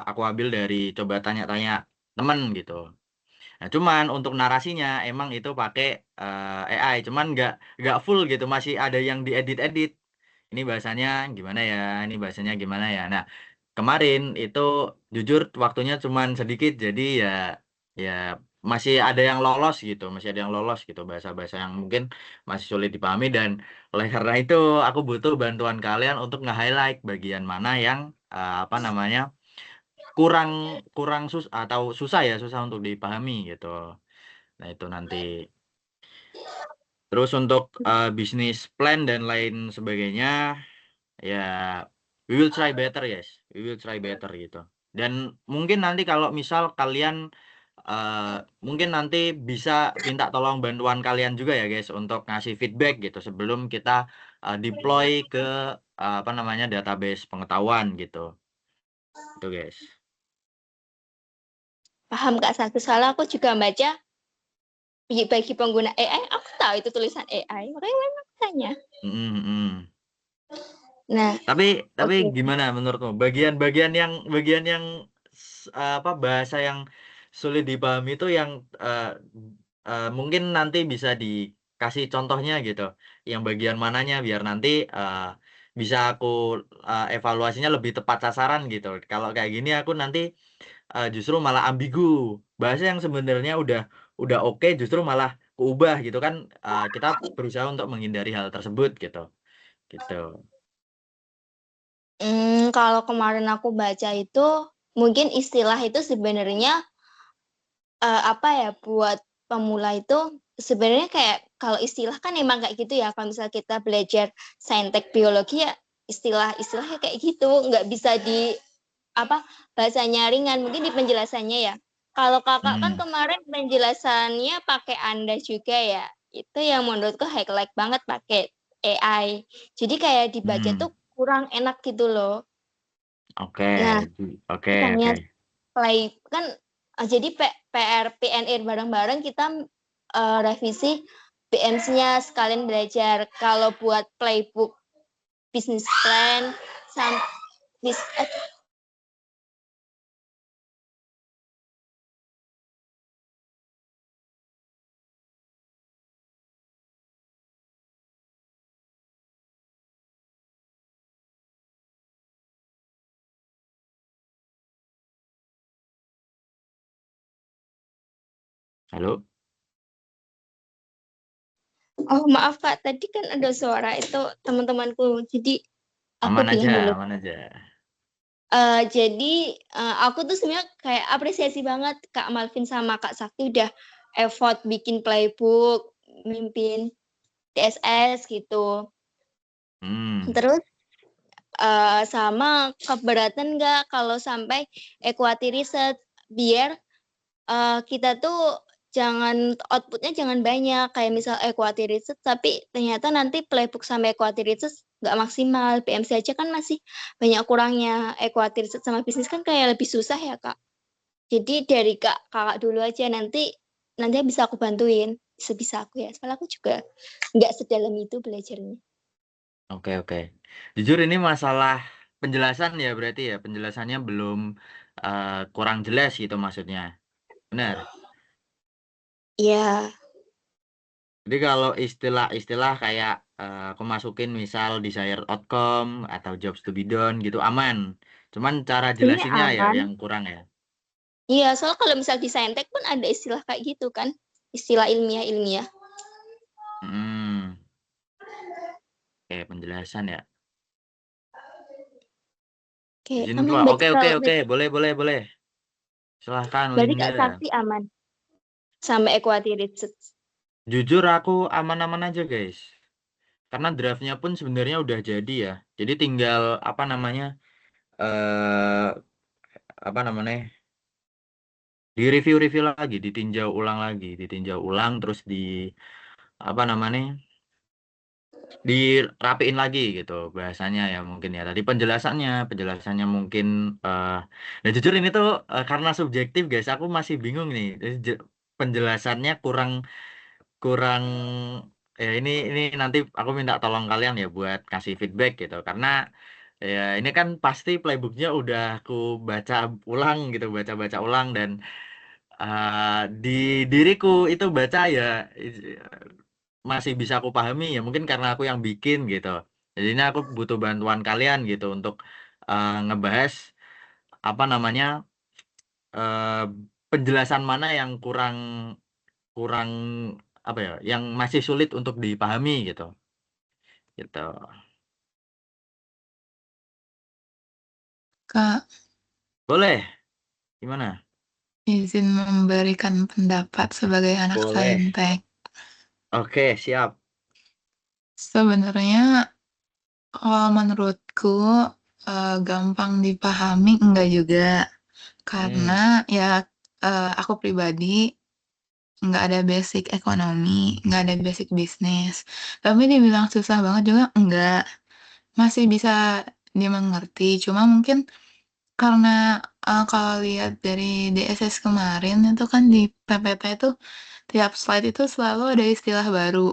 aku ambil dari coba tanya-tanya temen gitu. Nah, cuman untuk narasinya emang itu pakai AI, cuman nggak full gitu, masih ada yang diedit-edit. Ini bahasanya gimana ya, ini bahasanya gimana ya. Nah, kemarin itu jujur waktunya cuman sedikit, jadi ya masih ada yang lolos gitu, bahasa-bahasa yang mungkin masih sulit dipahami, dan oleh karena itu aku butuh bantuan kalian untuk nge-highlight bagian mana yang apa namanya kurang kurang susah untuk dipahami gitu. Nah, itu nanti. Terus untuk bisnis plan dan lain sebagainya, ya we will try better guys, we will try better gitu. Dan mungkin nanti kalau misal kalian mungkin nanti bisa minta tolong bantuan kalian juga ya guys untuk ngasih feedback gitu sebelum kita deploy ke apa namanya database pengetahuan gitu. Tuh guys. Paham Kak Sakti, soalnya aku juga baca bagi pengguna AI, aku tahu itu tulisan AI, makanya memang tanya. Nah, Tapi oke. gimana menurutmu? Bagian yang apa bahasa yang sulit dipahami itu yang mungkin nanti bisa dikasih contohnya gitu. Yang bagian mananya biar nanti bisa aku evaluasinya lebih tepat sasaran gitu. Kalau kayak gini aku nanti justru malah ambigu. Bahasa yang sebenarnya udah oke justru malah keubah gitu kan. Kita berusaha untuk menghindari hal tersebut gitu. Gitu. Kalau kemarin aku baca itu mungkin istilah itu sebenarnya apa ya, buat pemula itu sebenarnya kayak kalau istilah kan emang kayak gitu ya. Kalau misalnya kita belajar saintek biologi ya istilahnya kayak gitu, nggak bisa di apa bahasanya ringan. Mungkin di penjelasannya ya. Kalau kakak kan kemarin penjelasannya pakai Anda juga ya. Itu yang menurutku highlight banget pakai AI. Jadi kayak dibaca tuh kurang enak gitu loh. Oke, Nah, oke. misalnya play kan jadi PR PNR bareng-bareng kita revisi BMC-nya sekalian belajar. Kalau buat playbook business plan Halo? Oh maaf Kak, tadi kan ada suara itu teman-temanku. Jadi aku Aman bilang dulu. aja. Jadi aku tuh sebenarnya kayak apresiasi banget Kak Malvin sama Kak Sakti udah effort bikin playbook, mimpin DSS gitu. Terus sama keberatan nggak kalau sampai equity research biar kita tuh outputnya jangan banyak kayak misal equity research tapi ternyata nanti playbook sama equity research nggak maksimal. PMC aja kan masih banyak kurangnya. Equity research sama bisnis kan kayak lebih susah ya Kak. Jadi dari kakak dulu aja nanti bisa aku bantuin sebisa aku ya. Soalnya aku juga nggak sedalam itu belajarnya. Oke. Jujur ini masalah penjelasan ya berarti ya. Penjelasannya belum kurang jelas gitu maksudnya. Benar? Iya. Jadi kalau istilah-istilah kayak aku masukin misal desired outcome atau jobs to be done gitu aman. Cuman cara Sebenarnya jelasinnya ya aman. yang kurang ya. Iya, soalnya kalau misal di saintek pun ada istilah kayak gitu kan. Istilah ilmiah. Oke, penjelasan ya. Oke, Izin aman Pak. berarti Oke. Boleh. Silahkan berarti Kak Linda. Sakti aman sama equity research. Jujur aku aman-aman aja guys. Karena draftnya pun sebenarnya udah jadi ya. Jadi tinggal apa namanya di review lagi, ditinjau ulang terus apa namanya dirapiin lagi gitu bahasanya ya mungkin ya. Tadi penjelasannya mungkin nah jujur ini tuh karena subjektif guys, aku masih bingung nih. Penjelasannya kurang kurang ya ini nanti aku minta tolong kalian ya buat kasih feedback gitu karena ya ini kan pasti playbooknya udah aku baca ulang dan di diriku itu baca ya masih bisa aku pahami ya mungkin karena aku yang bikin gitu jadi ini aku butuh bantuan kalian gitu untuk ngebahas apa namanya eh, penjelasan mana yang kurang kurang apa ya yang masih sulit untuk dipahami gitu Kak, boleh gimana izin memberikan pendapat sebagai anak boleh saintek. oke siap Sebenarnya kalau menurutku gampang dipahami enggak juga. Karena ya aku pribadi nggak ada basic ekonomi, nggak ada basic bisnis. Tapi dibilang susah banget juga enggak. Masih bisa dimengerti, cuma mungkin karena kalau lihat dari DSS kemarin itu kan di PPT itu tiap slide itu selalu ada istilah baru.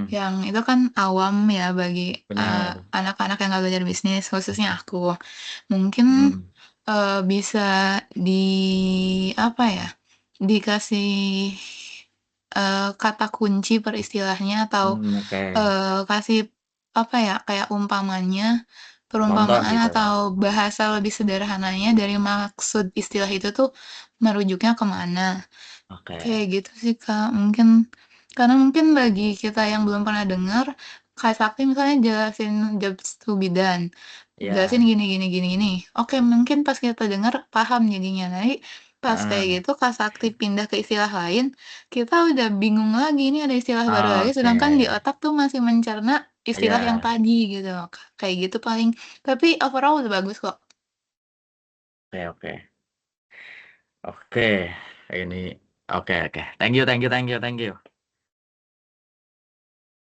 Yang itu kan awam ya bagi Benar. anak-anak yang nggak belajar bisnis, khususnya aku. Mungkin bisa apa ya, dikasih kata kunci per istilahnya atau Oke. kasih apa ya, kayak Contoh perumpamaan gitu. atau bahasa lebih sederhananya dari maksud istilah itu tuh merujuknya kemana. Oke. Kayak gitu sih Kak, karena mungkin bagi kita yang belum pernah dengar, Kak Sakti misalnya jelasin jobs to be done, Ya. jelasin gini. Oke, mungkin pas kita dengar paham jadinya. Nanti pas kayak gitu Kak Sakti pindah ke istilah lain, kita udah bingung lagi, ini ada istilah baru lagi, sedangkan di Oke. otak tuh masih mencerna istilah yang Ya. tadi gitu. Kayak gitu paling. Tapi overall udah bagus kok. Oke. Oke. Ini oke. Thank you.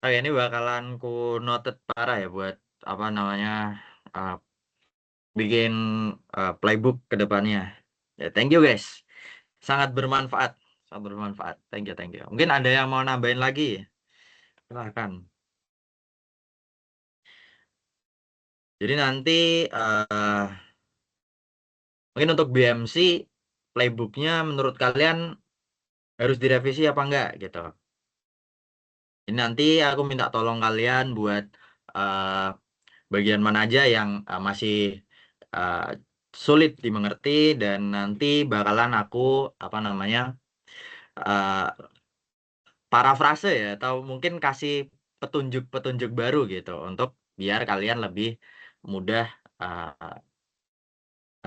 Oke, ini bakalan ku noted parah ya buat apa namanya bikin playbook ke depannya. Ya, thank you guys. Sangat bermanfaat. Thank you. Mungkin ada yang mau nambahin lagi? Silahkan. Jadi nanti mungkin untuk BMC playbooknya menurut kalian harus direvisi apa enggak gitu. Ini nanti aku minta tolong kalian buat bagian mana aja yang masih sulit dimengerti, dan nanti bakalan aku apa namanya parafrase ya, atau mungkin kasih petunjuk baru gitu untuk biar kalian lebih mudah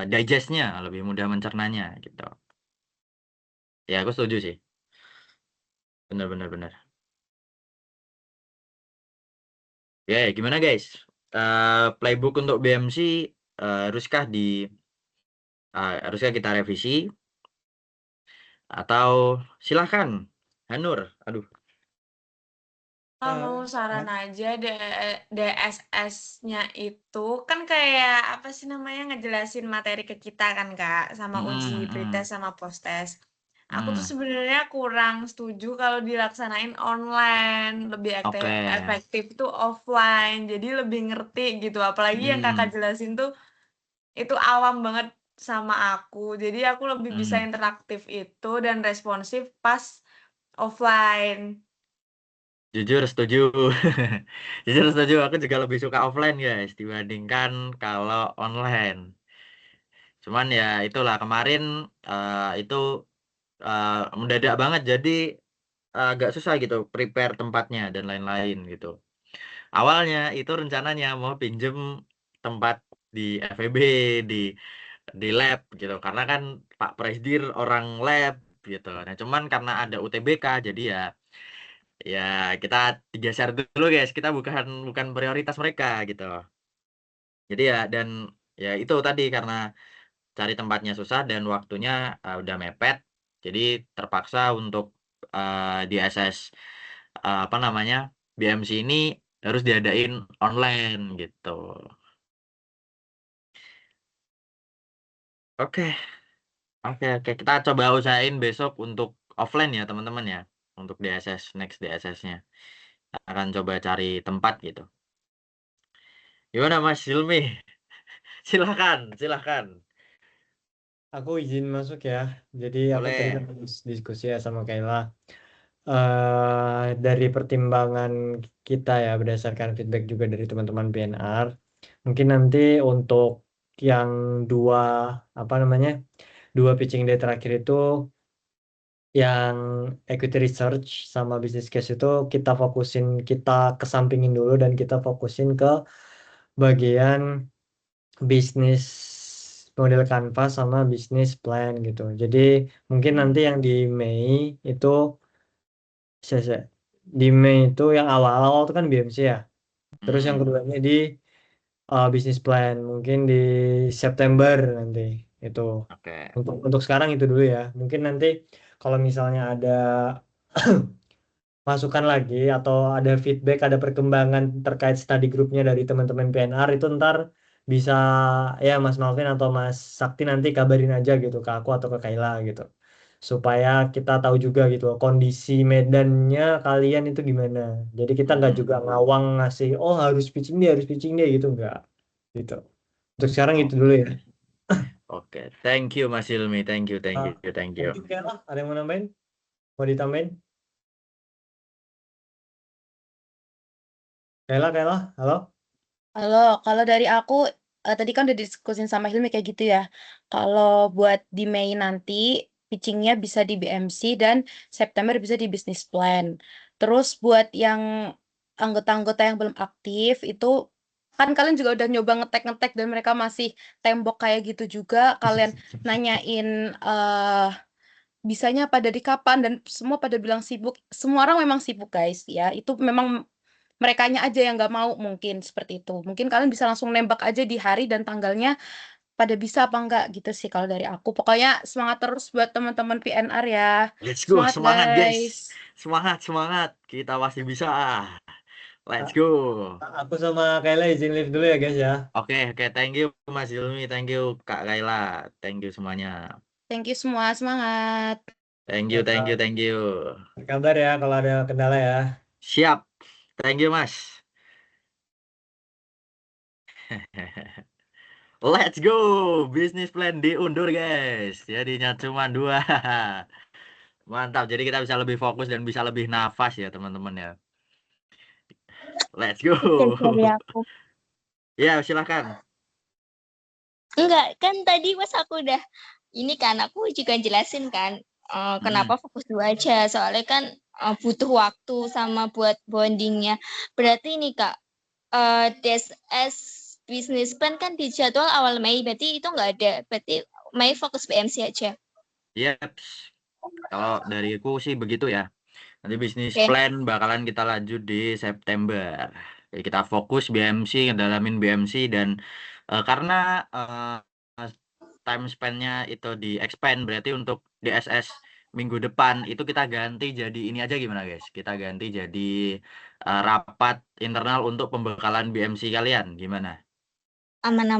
digestnya, lebih mudah mencernanya gitu. Ya aku setuju sih. Benar. Ya, gimana guys? Playbook untuk BMC haruskah kita revisi atau silahkan Hanur? Aduh. Mau saran aja DSS-nya itu kan kayak apa sih namanya ngejelasin materi ke kita kan Kak, sama uji pretest sama post-test. Aku tuh sebenarnya kurang setuju kalau dilaksanain online, lebih Oke. efektif tuh offline, jadi lebih ngerti gitu. Apalagi yang Kakak jelasin tuh itu awam banget sama aku, jadi aku lebih bisa interaktif itu dan responsif pas offline. Jujur setuju. Aku juga lebih suka offline guys dibandingkan kalau online. Cuman ya itulah kemarin itu mendadak banget, jadi agak susah gitu prepare tempatnya dan lain-lain gitu. Awalnya itu rencananya mau pinjem tempat di FEB, di lab gitu, karena kan Pak Presdir orang lab gitu. Nah cuman karena ada UTBK jadi ya kita digeser dulu guys, kita bukan prioritas mereka gitu. Jadi ya, dan ya itu tadi karena cari tempatnya susah dan waktunya udah mepet, jadi terpaksa untuk di SS apa namanya BMC ini harus diadain online gitu. Oke. Kita coba usahain besok untuk offline ya teman-teman ya, untuk DSS next DSS-nya akan coba cari tempat gitu. Gimana Mas Hilmi? Silahkan. Aku izin masuk ya. Jadi aku tadi kan Boleh. diskusi ya sama Kayla. Dari pertimbangan kita ya berdasarkan feedback juga dari teman-teman BNR, mungkin nanti untuk yang dua pitching day terakhir itu yang equity research sama business case itu kita kesampingin dulu dan kita fokusin ke bagian bisnis model Canvas sama bisnis plan gitu. Jadi mungkin nanti yang di Mei itu di Mei itu yang awal-awal itu kan BMC ya. Terus yang keduanya di bisnis plan mungkin di September nanti itu. Oke. Untuk sekarang itu dulu ya. Mungkin nanti kalau misalnya ada masukan lagi atau ada feedback, ada perkembangan terkait study groupnya dari teman-teman PNR itu ntar bisa ya Mas Malvin atau Mas Sakti nanti kabarin aja gitu ke aku atau ke Kayla gitu. Supaya kita tahu juga gitu loh, kondisi medannya kalian itu gimana. Jadi kita nggak juga ngawang ngasih, oh harus pitching dia gitu nggak. Gitu. Untuk sekarang itu dulu ya. Oke, thank you Mas Hilmi, thank you, thank Ah, you, thank you. Mungkin Kayla ada yang mau nambahin? Mau ditambahin? Kayla, halo? Halo, kalau dari aku tadi kan udah diskusin sama Hilmi kayak gitu ya. Kalau buat di Mei nanti pitchingnya bisa di BMC dan September bisa di business plan. Terus buat yang anggota-anggota yang belum aktif itu kan kalian juga udah nyoba ngetek-ngetek dan mereka masih tembok kayak gitu juga. Kalian nanyain bisanya pada di kapan dan semua pada bilang sibuk. Semua orang memang sibuk guys ya. Itu memang merekanya aja yang nggak mau mungkin seperti itu. Mungkin kalian bisa langsung nembak aja di hari dan tanggalnya pada bisa apa enggak gitu sih kalau dari aku. Pokoknya semangat terus buat teman-teman PNR ya. Let's go, Semangat semangat guys. guys. Semangat, semangat. Kita pasti bisa. Let's go. Aku sama Kayla izin live dulu ya guys ya. Oke, thank you Mas Hilmi, thank you Kak Kayla, thank you semuanya. Thank you semua, semangat. Thank you, thank you, thank you. Kabar ya kalau ada kendala ya. Siap. Thank you, Mas. Let's go. Business plan diundur, guys. Jadinya cuma 2. Mantap. Jadi kita bisa lebih fokus dan bisa lebih nafas ya, teman-teman ya. Let's go. Dari aku. Ya, silakan. Enggak, kan tadi pas aku udah ini kan aku juga jelasin kan kenapa fokus 2 aja. Soalnya kan butuh waktu sama buat bondingnya. Berarti ini Kak, DSS business plan kan di jadwal awal Mei, berarti itu nggak ada. Berarti Mei fokus BMC aja. Yep. Kalau dariku sih begitu ya. Nanti bisnis Oke. plan bakalan kita lanjut di September. Jadi kita fokus BMC, ngedalamin BMC dan karena time span-nya itu di expand, berarti untuk DSS minggu depan itu kita ganti jadi ini aja gimana guys? Kita ganti jadi rapat internal untuk pembekalan BMC kalian, gimana? Aman.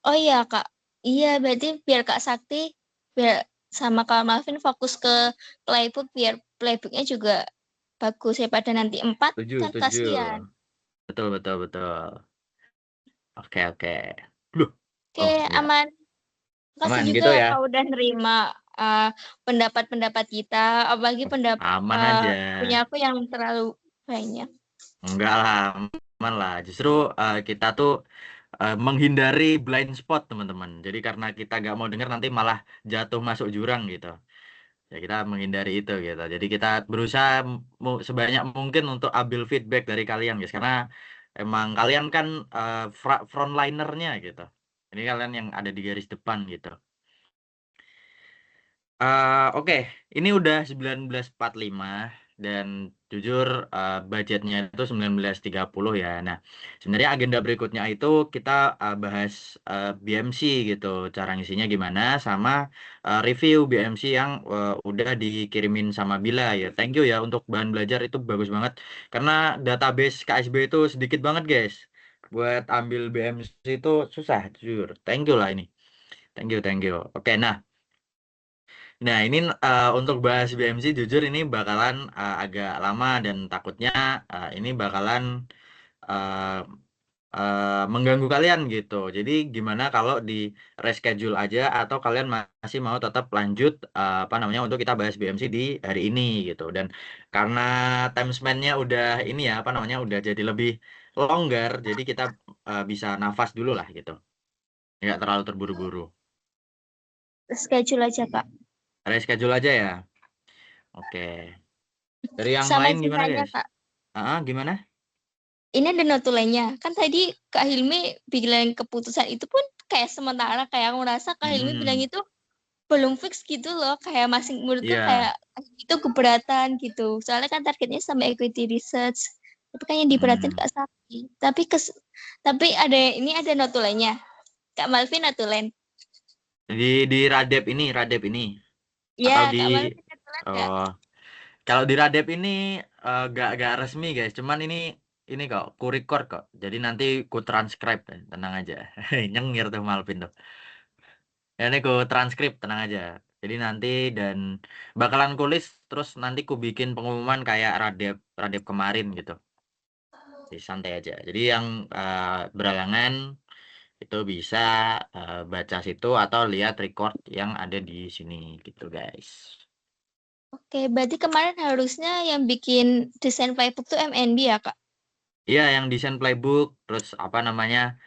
Oh iya Kak, iya berarti biar Kak Sakti biar sama Kak Malvin fokus ke playbook biar playbooknya juga bagus ya pada nanti 4 kan Setuju. kasihan. Betul. Oke. Loh. Oke, Iya. aman. Makasih Aman juga gitu ya. Kak udah nerima pendapat-pendapat kita, apalagi Aman aja. punya aku yang terlalu banyak. Enggak lah, aman lah. Justru kita tuh menghindari blind spot teman-teman. Jadi karena kita nggak mau dengar nanti malah jatuh masuk jurang gitu. Ya kita menghindari itu gitu. Jadi kita berusaha sebanyak mungkin untuk ambil feedback dari kalian guys. Karena emang kalian kan frontlinernya gitu. Ini kalian yang ada di garis depan gitu. Oke, ini udah 19.45 dan jujur budgetnya itu 19.30 ya. Nah, sebenarnya agenda berikutnya itu kita bahas BMC gitu, cara ngisinya gimana, sama review BMC yang udah dikirimin sama Bila ya. Thank you ya untuk bahan belajar itu bagus banget karena database KSB itu sedikit banget guys. Buat ambil BMC itu susah, jujur. Thank you lah ini. Thank you. Oke, nah, ini untuk bahas BMC jujur ini bakalan agak lama dan takutnya ini bakalan uh, mengganggu kalian gitu. Jadi gimana kalau di reschedule aja atau kalian masih mau tetap lanjut untuk kita bahas BMC di hari ini gitu. Dan karena time span-nya udah ini ya udah jadi lebih longgar, jadi kita bisa nafas dulu lah gitu. Nggak terlalu terburu-buru. Schedule aja Kak. Reschedule aja ya. Oke. Dari yang Sama lain gimana sisanya guys? Kak. Gimana? Ini ada notulennya. Kan tadi Kak Hilmi bilang keputusan itu pun kayak sementara, kayak aku ngerasa Kak Hilmi bilang itu belum fix gitu loh, kayak masih menurutku kayak itu keberatan gitu. Soalnya kan targetnya sama equity research. Tapi kan yang diberatin Kak Sakti. Tapi ada notulennya. Kak Malvin notulen. Di Radep ini. Iya, Atau di Kak Malvin notulen nggak? kalau di Radep ini gak resmi guys. Cuman ini ini kok, ku record kok. Jadi nanti ku transcribe, tenang aja. Nyengir tuh Malvin tuh. Ya ini ku transkrip, tenang aja. Jadi nanti dan bakalan kulis terus nanti ku bikin pengumuman kayak Radep kemarin gitu. Jadi santai aja. Jadi yang beralangan itu bisa baca situ atau lihat record yang ada di sini gitu guys. Oke, berarti kemarin harusnya yang bikin desain playbook tuh MNB ya, Kak? Iya, yang desain playbook, terus apa namanya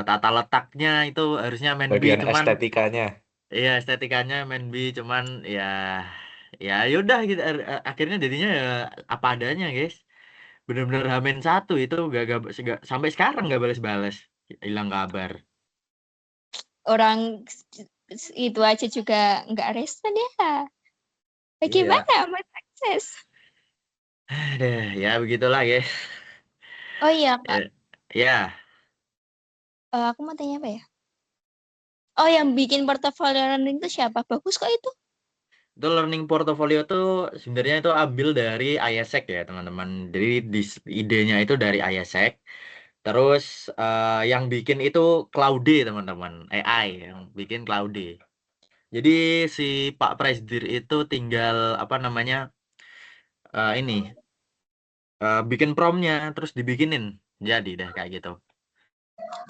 tata letaknya itu harusnya main B, Bagian cuman estetikanya. iya estetikanya main B, cuman ya yaudah gitu. Akhirnya jadinya ya apa adanya guys. Bener-bener Hamin 1 itu sampai sekarang gak balas-balas, hilang kabar. Orang itu aja juga nggak respon ya. Iya. Bagaimana Mas Akses? Aduh, ya begitulah guys. Oh iya, Kak. Ya. Aku mau tanya apa ya? Oh, yang bikin portofolio learning itu siapa? Bagus kok itu. Itu learning portfolio tuh sebenarnya itu ambil dari IESEC ya teman-teman. Jadi idenya itu dari IESEC. Terus yang bikin itu Claude teman-teman, AI yang bikin Claude. Jadi si Pak Presdir itu tinggal apa namanya ini bikin promnya terus dibikinin jadi deh kayak gitu.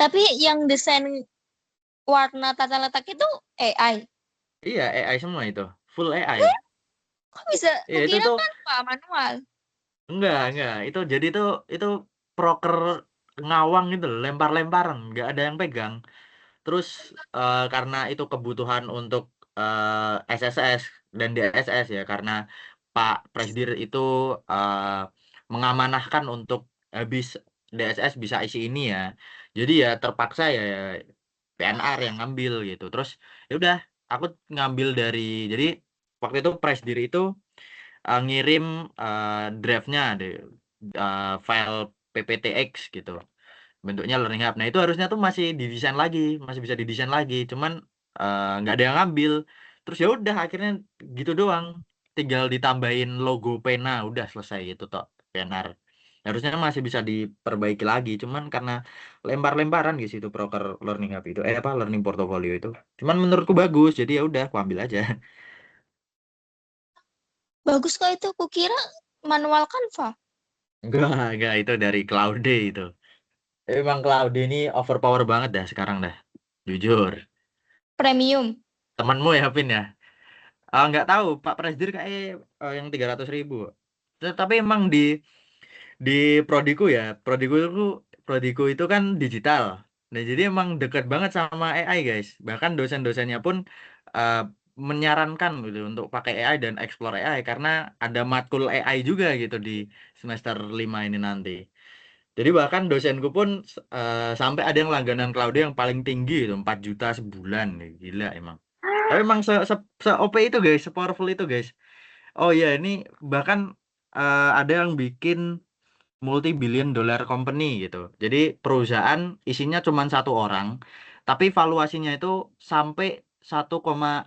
Tapi yang desain warna tata letak itu AI. Iya AI semua itu, full AI. Kok bisa? Iya itu Kukira tuh kan Pak manual. enggak. Itu jadi itu proker ngawang gitu, lempar-lemparan, nggak ada yang pegang. Terus karena itu kebutuhan untuk SSS dan DSS ya, karena Pak Presdir itu mengamanahkan untuk habis DSS bisa isi ini ya. Jadi ya terpaksa ya PNR yang ngambil gitu. Terus ya udah aku ngambil jadi waktu itu Presdir itu ngirim draftnya file PPTX gitu, bentuknya learning hub. Nah itu harusnya tuh masih bisa didesain lagi, cuman nggak ada yang ngambil. Terus ya udah akhirnya gitu doang, tinggal ditambahin logo pena udah selesai gitu toh PNR. Harusnya masih bisa diperbaiki lagi, cuman karena lempar-lemparan gitu itu proker learning hub itu apa learning portfolio itu. Cuman menurutku bagus, jadi ya udah aku ambil aja. Bagus kok itu. Kukira manual Canva. Enggak itu dari Claude itu. Emang Claude ini overpower banget dah sekarang dah, jujur. Premium. Temanmu ya Vin ya. Nggak tahu Pak Presdir kayak yang 300.000. Tapi emang di prodiku itu kan digital. Nah jadi emang dekat banget sama AI guys. Bahkan dosen-dosennya pun uh, menyarankan gitu untuk pakai AI dan explore AI karena ada matkul AI juga gitu di semester 5 ini nanti. Jadi bahkan dosenku pun sampai ada yang langganan cloud yang paling tinggi itu 4 juta sebulan. Gila emang. Tapi emang se OP itu guys, se powerful itu guys. Oh iya ini bahkan ada yang bikin multi billion dollar company gitu. Jadi perusahaan isinya cuma satu orang, tapi valuasinya itu sampai 1,6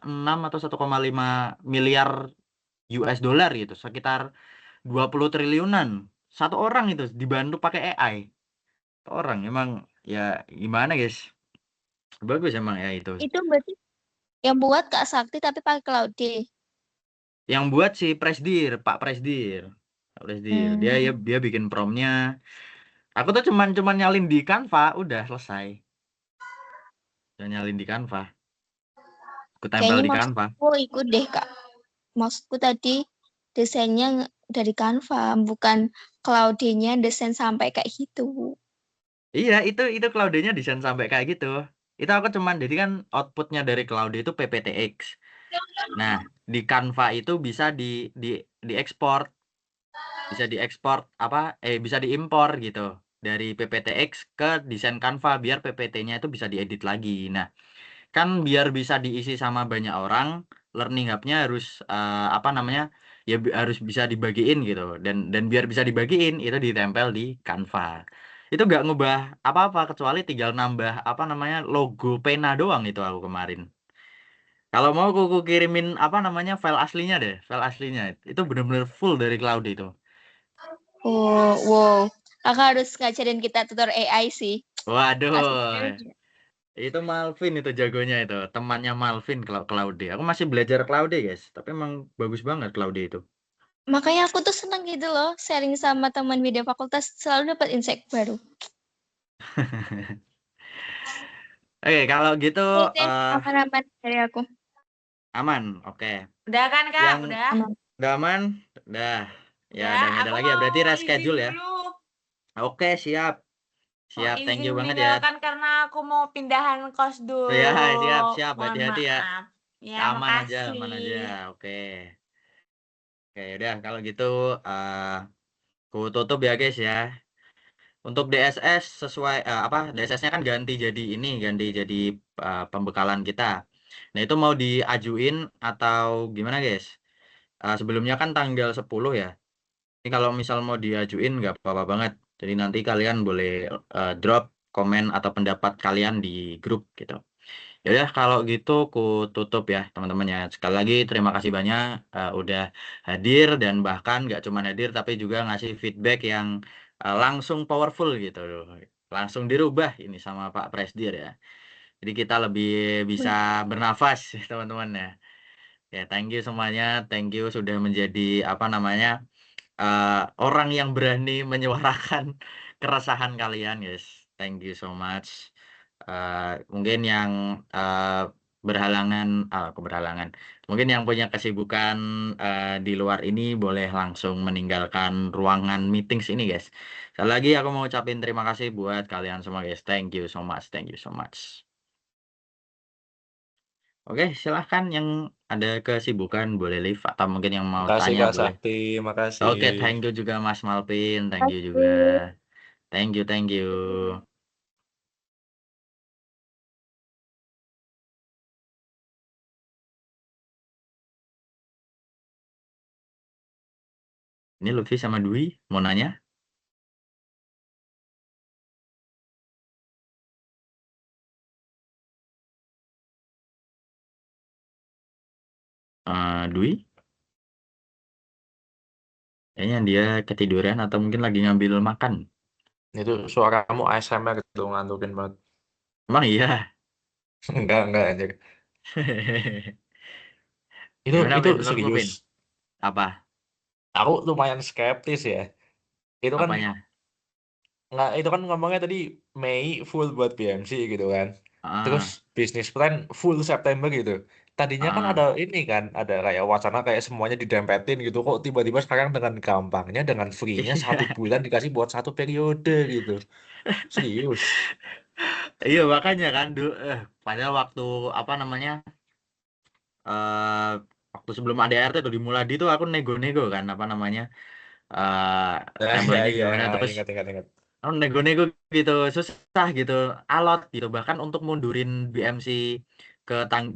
atau 1,5 miliar US dollar gitu, sekitar 20 triliunan. Satu orang itu dibantu pakai AI. Orang emang ya gimana guys? Bagus emang ya itu. Itu berarti yang buat Kak Sakti tapi pakai Claude. Yang buat si Presdir, Pak Presdir. Pak Presdir. Dia bikin promnya. Aku tuh cuman nyalin di Canva, udah selesai. Udah nyalin di Canva. Aku tempel Kayaknya di Canva. maksudku ikut deh, Kak. Maksudku tadi desainnya dari Canva, bukan Claude-nya desain sampai kayak gitu. Iya, itu Claude-nya desain sampai kayak gitu. Itu aku cuman jadi kan outputnya dari Claude itu PPTX. Nah, di Canva itu bisa di diekspor, bisa diimpor gitu dari PPTX ke desain Canva biar PPT-nya itu bisa diedit lagi. Nah, kan biar bisa diisi sama banyak orang, learning hub-nya harus harus bisa dibagiin gitu, dan biar bisa dibagiin itu ditempel di Canva. Itu nggak ngubah apa-apa kecuali tinggal nambah logo pena doang itu aku kemarin. Kalau mau aku kirimin file aslinya deh, file aslinya itu bener-bener full dari cloud itu. Oh, wow. Kakak harus ngajarin kita tutor AI sih. Waduh, Asik. itu Malvin itu jagonya itu. Temannya Malvin Claude. Aku masih belajar Claude, guys. Tapi emang bagus banget Claude itu. Makanya aku tuh seneng gitu loh, sharing sama teman beda fakultas, selalu dapat insight baru. Oke, kalau gitu Oke, aman-aman dari aku. aman. Oke. Udah kan Kak? Yang Udah? Aman. udah aman? Udah. Ya, Ya, udah nggak ada aku lagi ya. Berarti mau reschedule izin ya. dulu. Oke, siap. Mau Siap, thank you izin banget ya. meninggalkan karena aku mau pindahan kos dulu. Ya, siap. Mohon Hati-hati ya. maaf. Ya, Aman aja. makasih. Oke. Oke, udah kalau gitu aku tutup ya, guys ya. Untuk DSS sesuai DSS-nya kan ganti jadi pembekalan kita. Nah, itu mau diajuin atau gimana, guys? Sebelumnya kan tanggal 10 ya. Ini kalau misal mau diajuin nggak apa-apa banget. Jadi nanti kalian boleh drop komen atau pendapat kalian di grup gitu. Ya udah kalau gitu aku tutup ya teman-teman ya. Sekali lagi terima kasih banyak udah hadir dan bahkan nggak cuma hadir tapi juga ngasih feedback yang langsung powerful gitu loh. Langsung dirubah ini sama Pak Presdir ya. Jadi kita lebih bisa bernafas teman-teman ya. Ya, thank you semuanya. Thank you sudah menjadi orang yang berani menyuarakan keresahan kalian, guys. Thank you so much. Mungkin yang keberhalangan. Mungkin yang punya kesibukan di luar ini boleh langsung meninggalkan ruangan meetings ini, guys. Sekali lagi aku mau ucapin terima kasih buat kalian semua, guys. Thank you so much. Thank you so much. Oke, silahkan yang ada kesibukan boleh leave atau mungkin yang mau Makasih tanya Kak boleh. Sakti, makasih. Oke, thank you juga Mas Malvin, thank you juga. Thank you, thank you. Ini Lutfi sama Dwi mau nanya? Dwi? Kayaknya dia ketiduran atau mungkin lagi ngambil makan. Itu suaramu ASMR gitu ngantukin banget. Emang iya? Enggak anjir. Gimana, Itu Vin? Menurutmu, serius. Vin? Apa? Aku lumayan skeptis ya. Itu kan Apanya? nggak, itu kan ngomongnya tadi Mei full buat BMC gitu kan. Terus Ah, bisnis plan full September gitu. Tadinya kan ada ah. ini kan, ada kayak wacana kayak semuanya didempetin gitu. Kok tiba-tiba sekarang dengan gampangnya, dengan free-nya 1 bulan dikasih buat 1 periode gitu. Serius. Iya, makanya kan padahal waktu eh waktu sebelum ADRT tuh di Muladi tuh aku nego-nego kan Iya, timeline-nya iya, gimana terus ingat. aku nego-nego gitu susah gitu alot gitu bahkan untuk mundurin BMC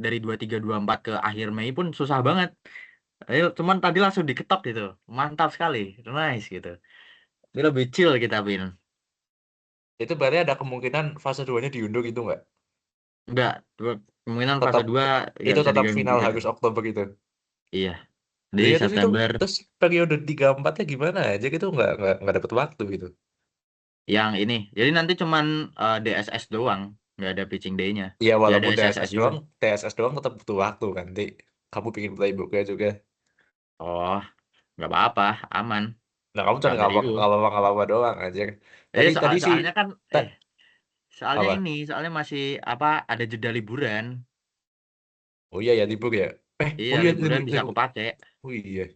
dari 23-24 ke akhir Mei pun susah banget. Ayo, cuman tadi langsung diketok gitu mantap sekali, nice gitu. Ini lebih chill kita Bin. Itu berarti ada kemungkinan fase 2-nya diundur gitu nggak? Enggak, kemungkinan fase Tetap 2 nggak itu bisa tetap diganggu final gugat. harus Oktober gitu. Iya, di Iya September. terus periode 3-4-nya gimana aja gitu nggak dapet waktu gitu. Yang ini jadi nanti cuman DSS doang, nggak ada pitching day-nya. Iya Ya ada walaupun SSS juga. TSS doang tetap butuh waktu kan. Nanti kamu bikin playbooknya juga. Oh, nggak apa-apa, aman. Nah kamu Nggak cuma usah di itu. ngapa-ngapa doang aja. Tadi sih Soalnya kan soalnya apa? soalnya masih ada jeda liburan. Oh iya ya libur ya. Iya, Oh iya liburan bisa aku pakai. Oh iya.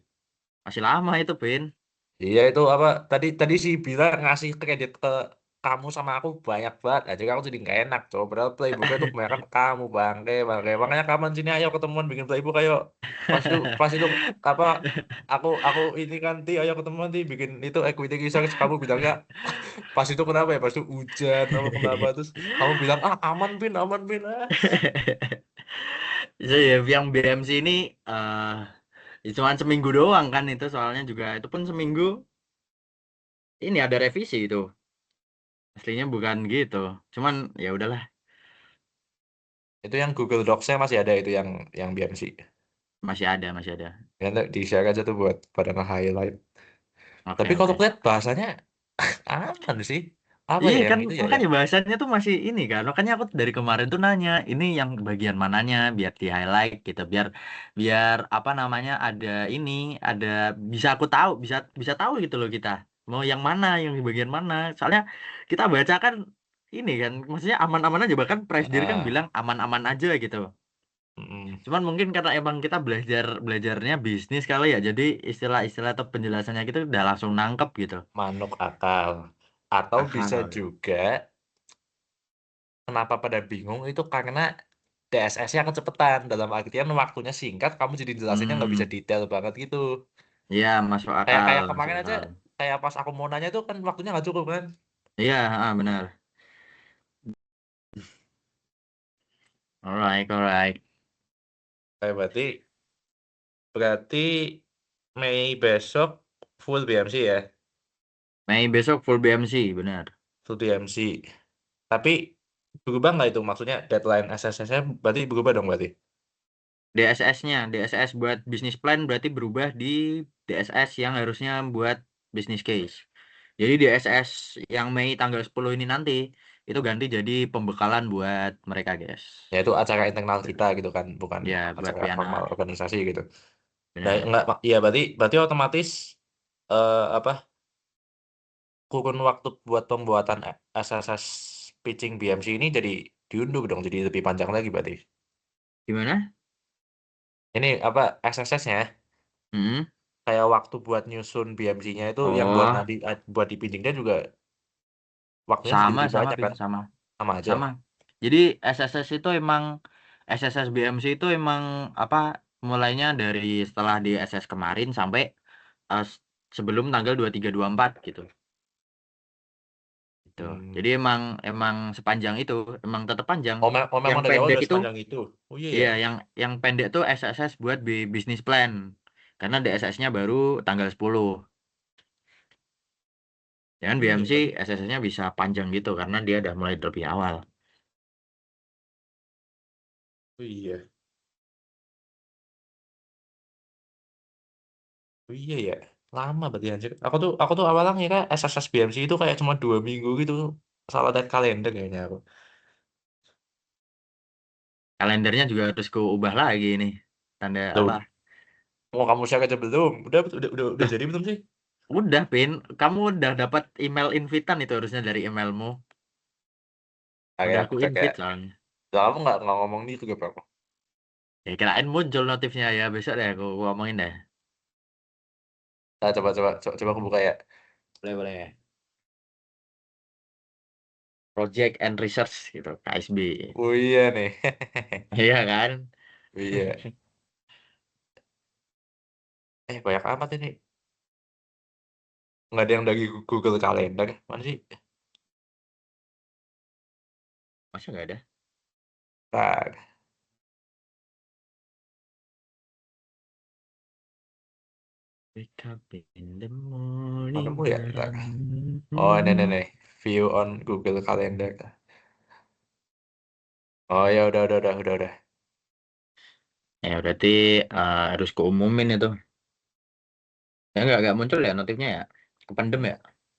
Masih lama itu, Pin. Iya itu apa tadi si Bila ngasih kredit ke kamu sama aku banyak banget aja aku jadi nggak enak coba padahal playbooknya tuh kebanyakan kamu bangke makanya kapan sini ayo ketemuan bikin playbook ayo pas itu apa aku ini kan ti ayo ketemuan ti bikin itu equity research kamu bilangnya pas itu kenapa ya pas itu hujan apa kenapa terus kamu bilang aman pin Jadi yang BMC ini cuma seminggu doang kan itu soalnya juga itu pun seminggu ini ada revisi itu. Aslinya bukan gitu. Cuman ya udahlah, itu yang Google Docs-nya masih ada itu yang BMC masih ada, masih ada. ya nanti di share aja tuh buat pada nge-highlight. Oke, Tapi kalau oke. lihat bahasanya Aman sih. Apa Iya ya yang kan, itu ya yang makanya bahasannya tuh masih ini kan. Makanya aku dari kemarin tuh nanya, ini yang bagian mananya biar di highlight gitu, biar biar apa namanya ada ini, ada bisa aku tahu, bisa bisa tahu gitu loh kita. Mau yang mana, yang di bagian mana. Soalnya kita baca kan ini kan, maksudnya aman-aman aja, bahkan presdir kan ah, bilang aman-aman aja gitu. mm, Cuman mungkin karena emang kita belajarnya bisnis kali ya, jadi istilah-istilah atau penjelasannya kita udah langsung nangkep gitu. manuk akal. Atau bisa Akal. juga kenapa pada bingung itu karena DSS-nya kecepatan dalam artian waktunya singkat, kamu jadi jelasinnya nggak bisa Hmm, detail banget gitu. iya masuk Kayak akal, kayak masuk kemarin aja, akal. kayak pas aku mau nanya tuh kan waktunya nggak cukup kan. Iya, benar. Alright, alright. Kayak berarti Mei besok full BMC ya, Mei besok full BMC, benar. full BMC. Tapi berubah nggak itu maksudnya deadline SSS-nya berarti berubah dong berarti. DSS-nya, DSS buat business plan berarti berubah di DSS yang harusnya buat business case. Jadi DSS yang Mei tanggal 10 ini nanti itu ganti jadi pembekalan buat mereka, guys. Ya itu acara internal kita gitu kan, bukan Ya, buat acara formal pianar. organisasi gitu. Nah, Benar. enggak, iya berarti berarti otomatis apa kurun waktu buat pembuatan SSS pitching BMC ini jadi diundur dong, jadi lebih panjang lagi berarti. Gimana? Ini apa SSS-nya Hmm. kayak waktu buat nyusun BMC-nya itu yang buat Oh, nanti buat di pitchingnya juga waktunya jadi sama, lebih sama, banyak Pin, kan? sama. Sama aja. Sama. Jadi SSS itu emang SSS BMC itu emang apa mulainya dari setelah di SS kemarin sampai eh, s- sebelum tanggal 23 24 gitu. Gitu. Hmm. Jadi emang emang sepanjang itu, emang tetap panjang. Oh Yang memang dari awal pendek udah itu sepanjang itu. Oh iya ya. iya yang pendek tuh SSS buat business plan. Karena DSS-nya baru tanggal 10. Jangan Oh iya BMC berarti. SSS-nya bisa panjang gitu karena dia udah mulai lebih awal. Oh iya. Oh iya ya. Lama berarti anjir. Aku tuh awalnya ngira SSS BMC itu kayak cuma 2 minggu gitu. Salah lihat kalender kayaknya aku. Kalendernya juga harus kuubah lagi nih. Tanda apa? Loh, mau kamu share aja belum? Udah jadi belum sih? Udah, Pin. Kamu udah dapat email invitan itu harusnya dari emailmu. Kayak Udah aku aku kayak invite soalnya. lah kamu nggak ngomong gitu ke aku. Ya kirain muncul notifnya ya. Besok deh aku ngomongin deh. Nah, coba aku buka ya. Boleh, boleh. Project and Research gitu, KSB. Oh iya nih. Iya kan? Oh iya. Banyak amat ini. Nggak ada yang dari Google Calendar. Mana sih? Masa nggak ada? Nah, Wake up in the mana morning. nemu ya? Ntar. Oh, ini. View on Google Calendar. Oh ya udah. Ya berarti harus keumumin itu. Ya nggak muncul ya notifnya ya? Kependem ya?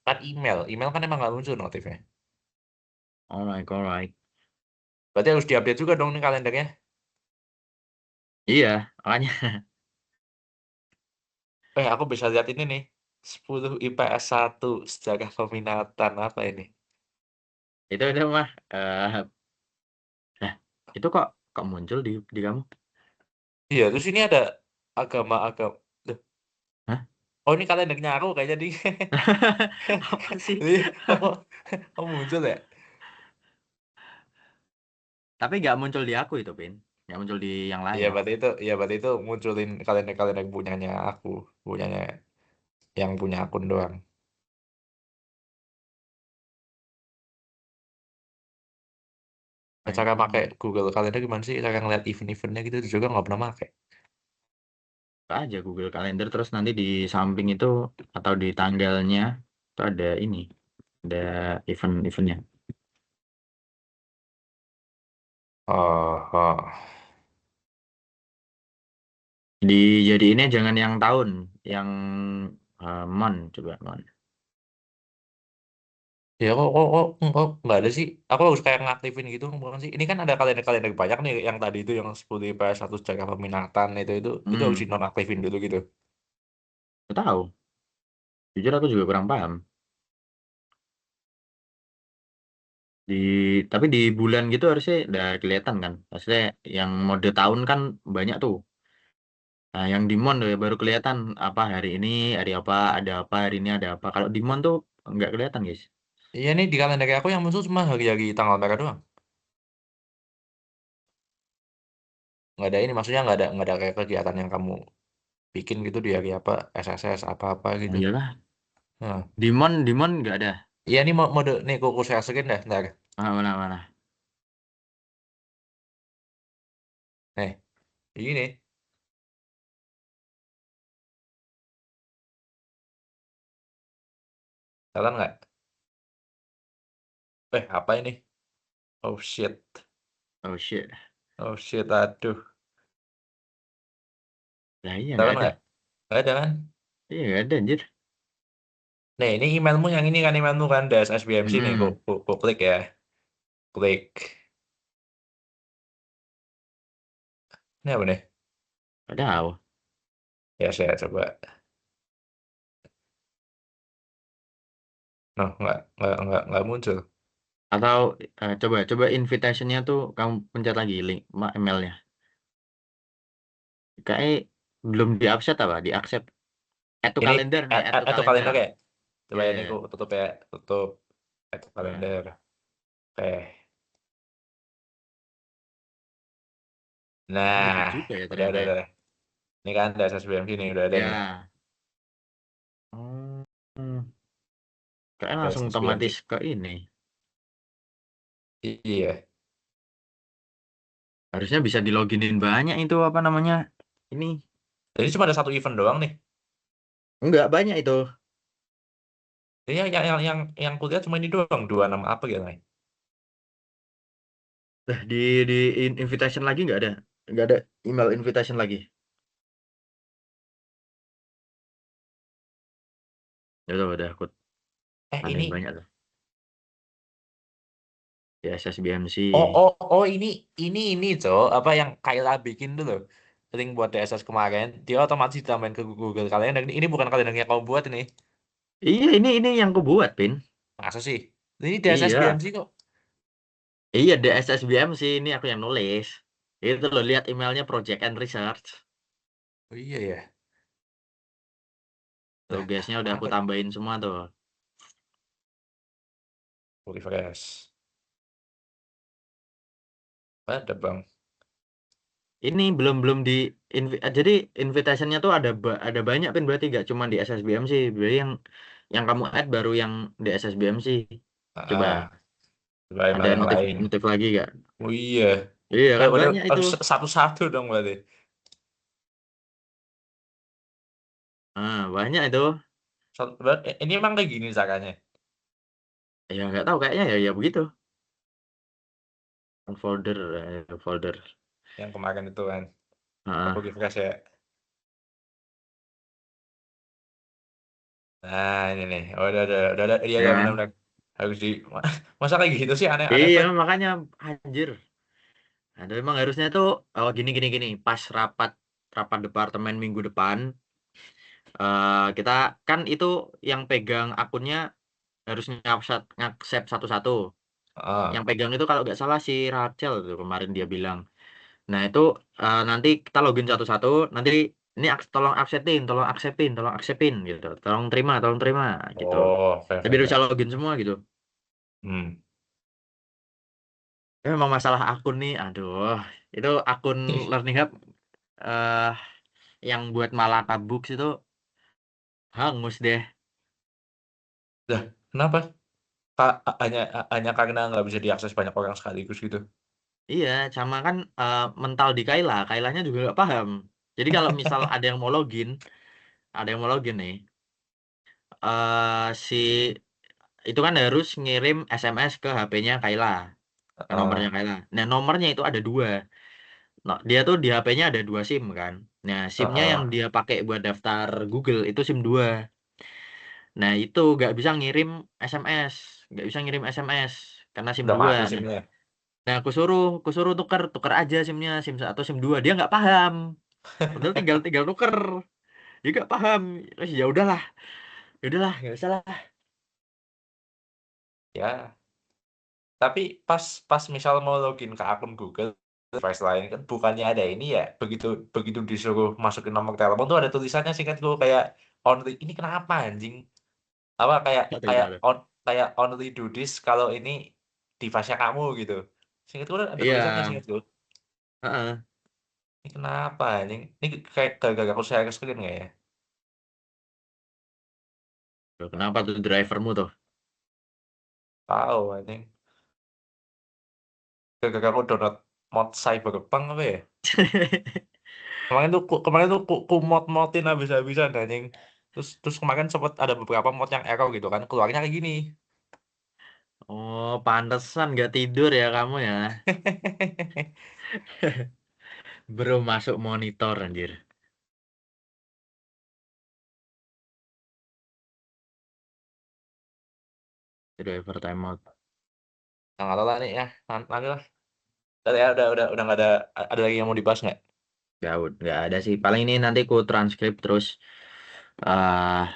Kan email kan emang nggak muncul notifnya. Alright, alright. Berarti harus diupdate juga dong nih kalendernya. Iya, makanya Aku bisa lihat ini nih. 10 IPS 1 sejarah peminatan apa ini? itu udah mah. Nah, itu kok kok muncul di kamu? Iya, terus ini ada agama. Duh, Hah? oh ini kalendernya aku kayaknya di. Apa sih? Iya, kamu muncul ya? Tapi nggak muncul di aku itu, Pin. Nggak muncul di yang lain. Iya berarti itu munculin kalender-kalender punyanya aku, punyanya yang punya akun doang. Cara pakai Google Calendar gimana sih? Cara ngeliat event-eventnya gitu juga nggak pernah pakai. Buka aja Google Calendar terus nanti di samping itu atau di tanggalnya itu ada ini, ada event-eventnya. Oh. Jadi ini jangan yang tahun, yang mon coba mon. Ya kok nggak ada sih? Aku harus kayak ngaktifin gitu bukan sih? Ini kan ada kalender-kalender banyak nih yang tadi itu yang 10 IPS 1 jaga peminatan itu harus dinonaktifin dulu gitu. Nggak tahu. Jujur aku juga kurang paham. Tapi di bulan gitu harusnya udah kelihatan kan. Maksudnya yang mode tahun kan banyak tuh. Nah, yang di Mon tuh ya baru kelihatan apa hari ini, hari apa, ada apa, hari ini ada apa. Kalau di Mon tuh nggak kelihatan, guys. Iya nih di kalender aku yang muncul cuma hari-hari tanggal merah doang. Nggak ada ini maksudnya nggak ada kayak kegiatan yang kamu bikin gitu di hari apa SSS apa-apa Oh, gitu. iyalah. Nah, Di Mon nggak ada. iya nih mode nih aku share screen dah ntar. Mana? Nih, ini kelihatan nggak? Apa ini? Oh shit. Oh shit. Oh shit, aduh. Nah, iya nggak Kelihatan ada. nggak? Nggak ada kan? Iya nggak ada, anjir. Nih, ini emailmu yang ini kan emailmu kan das SBMC nih, Hmm. ku klik ya. Klik. Ini apa nih? Nggak tahu. Ya saya coba. Nah, nggak muncul. Atau coba invitation-nya tuh kamu pencet lagi link emailnya. Kayak belum di accept apa? Di accept. Add to Ini calendar nih, add to itu calendar. kalender ya? Coba Ya, ya ya, nih, ya. ku tutup ya, tutup. Itu Nah, kalender. Oke. oh, Nah, gitu juga ya udah, ternyata udah, ya. udah. Ini kan das SBMC nih, udah ada nih. Ya. Oh, kayaknya Das langsung SBMC. otomatis ke ini. Iya. Harusnya bisa di loginin banyak itu apa namanya? Ini Jadi cuma ada satu event doang nih. enggak banyak itu. Ini yang kuliah cuma ini doang, 26 apa gitu nih. Nah, di invitation lagi nggak ada. Nggak ada email invitation lagi. Ya udah aku Ini. tambahin banyak tuh. Di SSBMC. Ini, Cok. Apa yang Kayla bikin tuh loh. Link buat DSS kemarin. Dia otomatis ditambahin ke Google Calendar. Ini bukan kalender yang kamu buat ini. Iya, ini yang aku buat, Pin. Masa sih? Ini DSS Iya. BMC kok. Iya, di SSBMC ini aku yang nulis. Itu lo lihat emailnya Project and Research. Oh iya ya. Lah, Tugasnya udah aku apa? tambahin semua tuh. Refresh. Ada bang. Ini belum di jadi invitationnya tuh ada banyak Pin, berarti gak cuma di SSBMC. Berarti yang kamu add baru yang di SSBMC. Coba Coba ada email yang notif lain. notif lagi gak? Oh iya. Iya kan Udah banyak itu. satu-satu dong berarti. Ah, banyak itu. Ini emang kayak gini caranya. Ya nggak tahu kayaknya ya begitu. Folder. Yang kemarin itu kan. Aku Ah, refresh ya. Nah ini nih. Oh, udah. Iya ya kan? benar-benar. Harus di. Masa kayak gitu sih aneh-aneh Iya banget. makanya anjir. Ada emang harusnya tuh gini. Pas rapat departemen minggu depan, kita kan itu yang pegang akunnya harus ngacep satu-satu. Yang Ah. pegang itu kalau nggak salah si Rachel tuh kemarin dia bilang. Nah itu nanti kita login satu-satu. Nanti ini tolong aksepin gitu. Tolong terima gitu. Oh, Tapi bisa login semua gitu. Hmm. Ya, memang masalah akun nih, aduh. Itu akun Learning Hub eh yang buat Malaka Books itu hangus deh. Dah, kenapa? Hanya karena nggak bisa diakses banyak orang sekaligus gitu. Iya, sama kan mental di Kailanya juga nggak paham. Jadi kalau misal ada yang mau login nih, si itu kan harus ngirim SMS ke HP-nya Kaila, ke nomornya Ah, Kaila. Nah, nomornya itu ada dua. Nah, dia tuh di HP-nya ada dua SIM kan. Nah, SIM-nya yang ah. dia pakai buat daftar Google itu SIM 2. Nah, itu nggak bisa ngirim SMS. nggak bisa ngirim SMS karena SIM Udah 2. mati SIM-nya. Nah, aku suruh tuker aja SIM-nya, SIM 1 SIM 2. Dia nggak paham. Padahal tinggal tuker. Dia nggak paham. Terus ya udahlah, nggak usah lah. Ya, tapi pas misal mau login ke akun Google device lain kan bukannya ada ini ya, begitu begitu disuruh masukin nomor telepon tuh ada tulisannya singkatku kayak only, ini kenapa anjing? Apa kayak Nggak tahu, kayak nggak tahu. kayak only do this kalau ini device-nya kamu gitu. Singkatku kan ada Iya, tulisannya singkatku. heeh. Ini kenapa anjing? Ini kayak gara-gara aku share screen nggak ya? Loh, kenapa tuh drivermu tuh? Tahu anjing. Gara-gara aku download mod Cyberpunk apa ya? Kemarin tuh ku mod-modin habis-habisan anjing. Terus kemarin sempat ada beberapa mod yang error gitu kan, keluarnya kayak gini. Oh, pantesan nggak tidur ya kamu ya. Belum masuk monitor anjir. Driver timeout. Nah, nggak tahu lah nih ya, nanti lah. Udah ya, udah nggak ada lagi yang mau dibahas nggak? Nggak ada sih. Paling ini nanti ku transkrip terus eh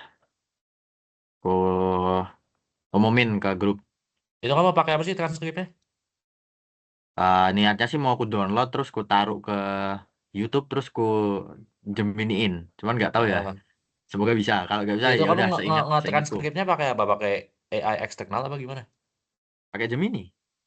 ku umumin ke grup. Itu kamu pakai apa sih transkripnya? Niatnya sih mau aku download terus ku taruh ke YouTube terus ku Geminiin. Cuman nggak tahu ya. Oh. Semoga bisa. Kalau nggak bisa Itu ya kamu udah seingatku. nge-transkripnya pakai apa? Pakai AI eksternal apa gimana? Pakai Gemini.